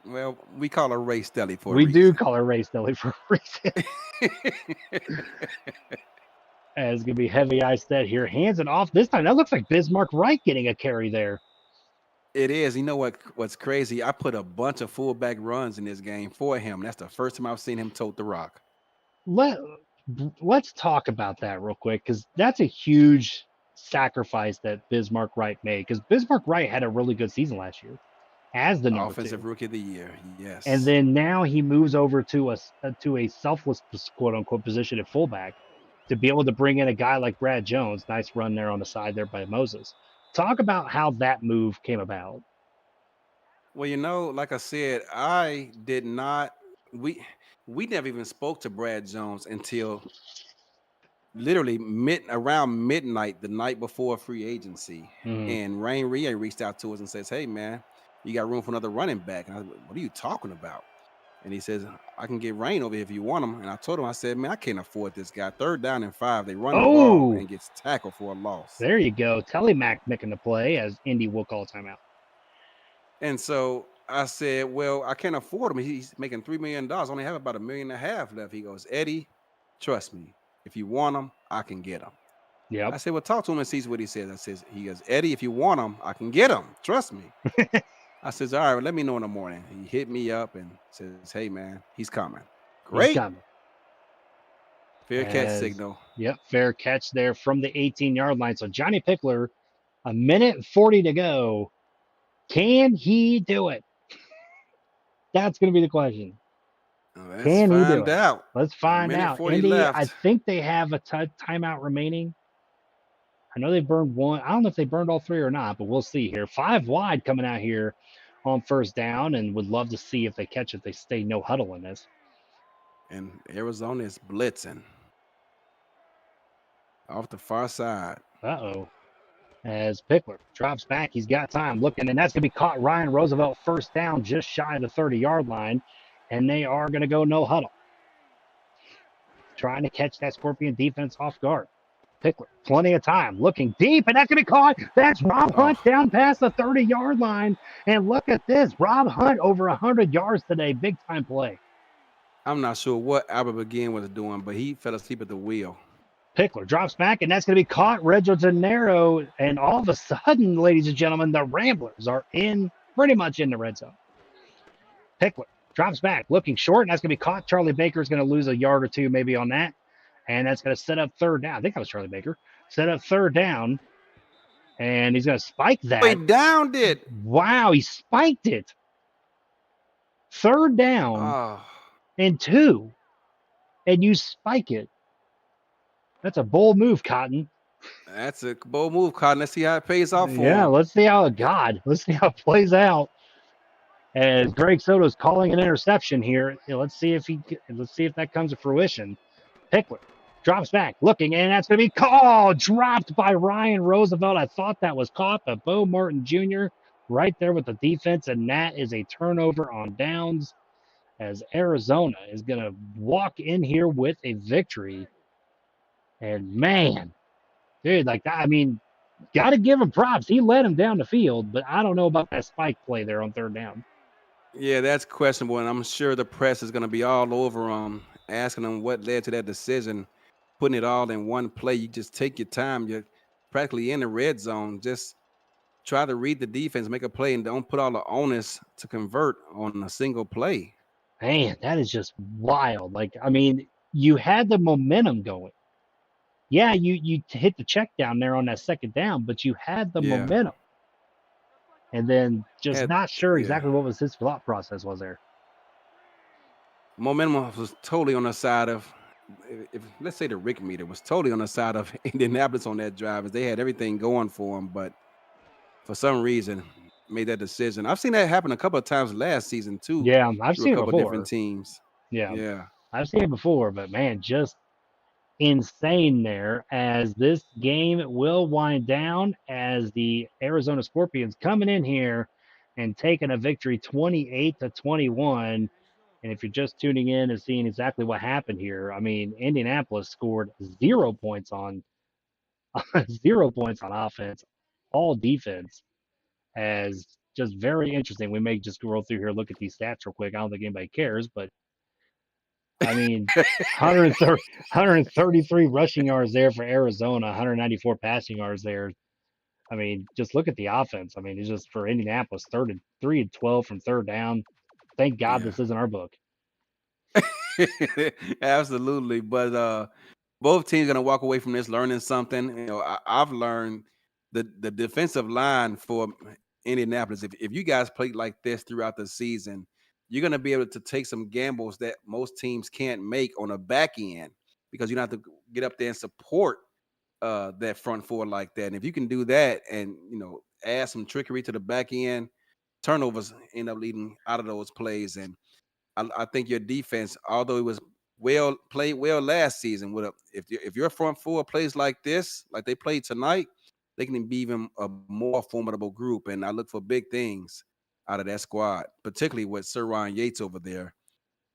Well, we call her Ray Stelly for a We do reason. call her Ray Stelly for a reason. And it's gonna be heavy eye set here. Hands it off this time. That looks like Bismarck Wright getting a carry there. It is. You know what's crazy? I put a bunch of fullback runs in this game for him. That's the first time I've seen him tote the rock. Let let's talk about that real quick because that's a huge sacrifice that Bismarck Wright made. Because Bismarck Wright had a really good season last year as the number two. Offensive rookie of the year. And Yes. then now he moves over to a selfless quote unquote position at fullback to be able to bring in a guy like Brad Jones. Nice run there on the side there by Moses. Talk about how that move came about. Well, like I said, I did not we we never even spoke to Brad Jones until literally around midnight the night before free agency. Mhm. And Rain Rie reached out to us and says, "Hey man, you got room for another running back?" And I was, "What are you talking about?" And he says, "I can get Rain over here if you want him." And I told him, I said, "Man, I can't afford this guy. 3rd down and 5. They run the ball Oh, and gets tackled for a loss." there you go. Telemac making the play as Indy will call timeout. And so I said, "Well, I can't afford him. He's making $3 million. Only have about $1.5 million left." He goes, "Eddie, trust me. If you want him, I can get him." Yep. I said, "Well, talk to him and see what he says." He goes, "Eddie, if you want him, I can get him. Trust me." I says, "All right, well, let me know in the morning." He hit me up and says, "Hey, man, he's coming." He's Great. coming. Fair catch As signal. yep, fair catch there from the 18-yard line. So Johnny Pickler, a minute and 40 to go. Can he do it? That's going to be the question. Let's Can he do find it? out. Let's A find minute out. 40 Indy, I left. think they have a timeout remaining. I know they burned one. I don't know if they burned all three or not, but we'll see here. 5 wide coming out here on first down, and would love to see if they catch it. They stay no huddle in this. And Arizona is blitzing off the far side. Uh-oh. As Pickler drops back, he's got time looking, and that's going to be caught. Ryan Roosevelt first down just shy of the 30-yard line, and they are going to go no huddle. Trying to catch that Scorpion defense off guard. Pickler, plenty of time, looking deep, and that's going to be caught. That's Rob Hunt Oh, down past the 30-yard line. And look at this. Rob Hunt over 100 yards today. Big time play. I'm not sure what Albert Begin was doing, but he fell asleep at the wheel. Pickler drops back, and that's going to be caught. Reggio Gennaro. And all of a sudden, ladies and gentlemen, the Ramblers are pretty much in the red zone. Pickler drops back, looking short, and that's going to be caught. Charlie Baker's going to lose a yard or two maybe on that. And that's going to set up third down. I think that was Charlie Baker. Set up third down. And he's going to spike Oh, he that. downed it. Wow, he spiked it. Third down Oh, and 2. And you spike it. That's a bold move, Cotton. that's a bold move, Cotton. Let's see how it pays off for Yeah, him. let's see how it plays out. As Greg Soto's calling an interception here. Let's see if that comes to fruition. Pickler drops back, looking, and that's going to be called. Dropped by Ryan Roosevelt. I thought that was caught, but Bo Martin Jr. right there with the defense, and that is a turnover on downs as Arizona is going to walk in here with a victory. And man, dude, like that, I mean, got to give him props. He led him down the field, but I don't know about that spike play there on third down. Yeah, that's questionable, and I'm sure the press is going to be all over him, asking him what led to that decision, putting it all in one play. You just take your time. You're practically in the red zone. Just try to read the defense, make a play, and don't put all the onus to convert on a single play. Man, that is just wild. Like, I mean, you had the momentum going. Yeah, you hit the check down there on that second down, but you had the Yeah, momentum. And then just had not sure yeah. exactly what was his thought process was there. Momentum was totally on the side of, if let's say the Rick meter was totally on the side of Indianapolis on that drive, as they had everything going for them, but for some reason made that decision. I've seen that happen a couple of times last season too, Yeah, I've through a seen it couple of different before. teams. Yeah. Yeah. I've seen it before, but man, just insane there as this game will wind down as the Arizona Scorpions coming in here and taking a victory 28-21. And if you're just tuning in and seeing exactly what happened here, I mean, Indianapolis scored 0 points on 0 points on offense, all defense, as just very interesting. We may just roll through here, look at these stats real quick. I don't think anybody cares, but I mean, 133 rushing yards there for Arizona, 194 passing yards there. I mean, just look at the offense. I mean, it's just for Indianapolis, 3 and 12 from third down. Thank God Yeah. this isn't our book. Absolutely. But both teams gonna walk away from this learning something. You know, I've learned the defensive line for Indianapolis. If you guys play like this throughout the season, you're gonna be able to take some gambles that most teams can't make on a back end because you don't have to get up there and support that front four like that. And if you can do that and add some trickery to the back end, turnovers end up leading out of those plays. And I think your defense, although it was played well last season, if your front four plays like this, like they played tonight, they can be even a more formidable group. And I look for big things out of that squad, particularly with Sir Ryan Yates over there.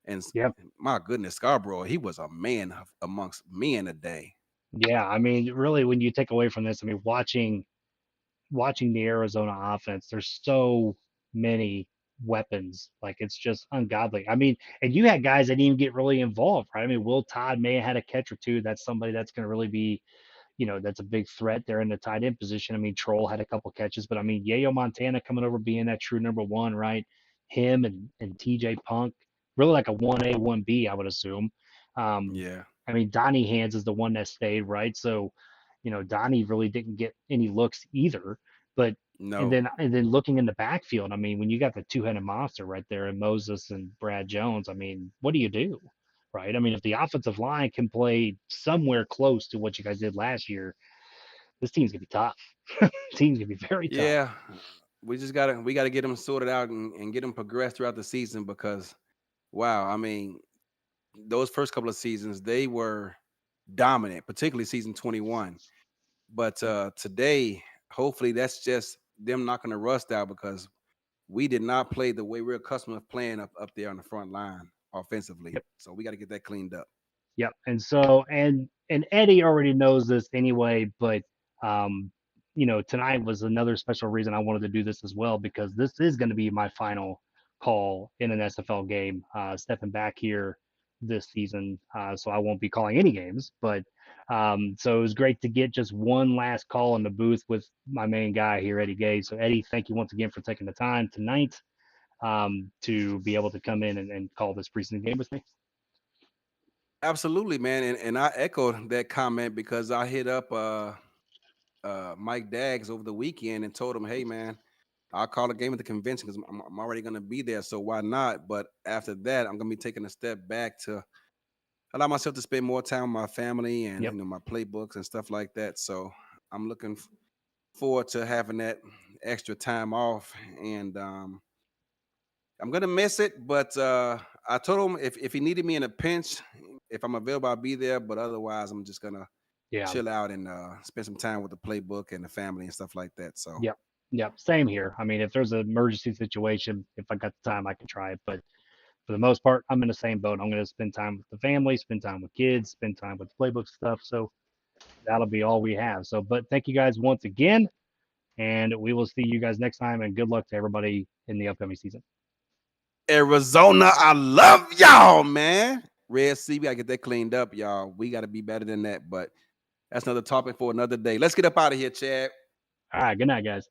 And Yep. my goodness, Scarborough, he was a man amongst men today. Yeah. I mean, really, when you take away from this, I mean, watching the Arizona offense, there's so many weapons. Like it's just ungodly. I mean, and you had guys that didn't even get really involved, right? I mean, Will Todd may have had a catch or two. That's somebody that's going to really be, that's a big threat there in the tight end position. I mean, Troll had a couple catches, but I mean, Yayo Montana coming over being that true number one, right? Him and TJ Punk, really like a 1A, 1B, I would assume. Um, Yeah. I mean, Donnie Hands is the one that stayed, right? So, Donnie really didn't get any looks either. But and No. then and then looking in the backfield, I mean, when you got the two-headed monster right there and Moses and Brad Jones, I mean, what do you do? Right? I mean, if the offensive line can play somewhere close to what you guys did last year, this team's gonna be tough. Team's gonna be very tough. Yeah. We gotta get them sorted out and get them progressed throughout the season because wow, I mean, those first couple of seasons they were dominant, particularly season 21. But Yep. today, hopefully, that's just them knocking the rust out because we did not play the way we're accustomed to playing up there on the front line offensively. Yep. So we got to get that cleaned up. Yep. And so and Eddie already knows this anyway, but um, tonight was another special reason I wanted to do this as well because this is going to be my final call in an SFL game. Stepping back here this season, so I won't be calling any games. But so it was great to get just one last call in the booth with my main guy here, Eddie Gay. So Eddie, thank you once again for taking the time tonight to be able to come in and call this preseason game with me. Absolutely, man. And I echoed that comment because I hit up Mike Daggs over the weekend and told him, hey, man, I'll call a game at the convention because I'm already going to be there. So why not? But after that, I'm going to be taking a step back to allow myself to spend more time with my family and Yep. my playbooks and stuff like that. So I'm looking forward to having that extra time off, and I'm gonna miss it. But I told him if he needed me in a pinch, if I'm available, I'll be there. But otherwise, I'm just gonna Yeah. chill out and spend some time with the playbook and the family and stuff like that. So Yep. Yep. Same here. I mean, if there's an emergency situation, if I got the time, I can try it. But for the most part, I'm in the same boat. I'm going to spend time with the family, spend time with kids, spend time with playbook stuff. So that'll be all we have. So, but thank you guys once again. And we will see you guys next time. And good luck to everybody in the upcoming season. Arizona, I love y'all, man. Red Sea, we gotta get that cleaned up, y'all. We gotta be better than that. But that's another topic for another day. Let's get up out of here, Chad. All right. Good night, guys.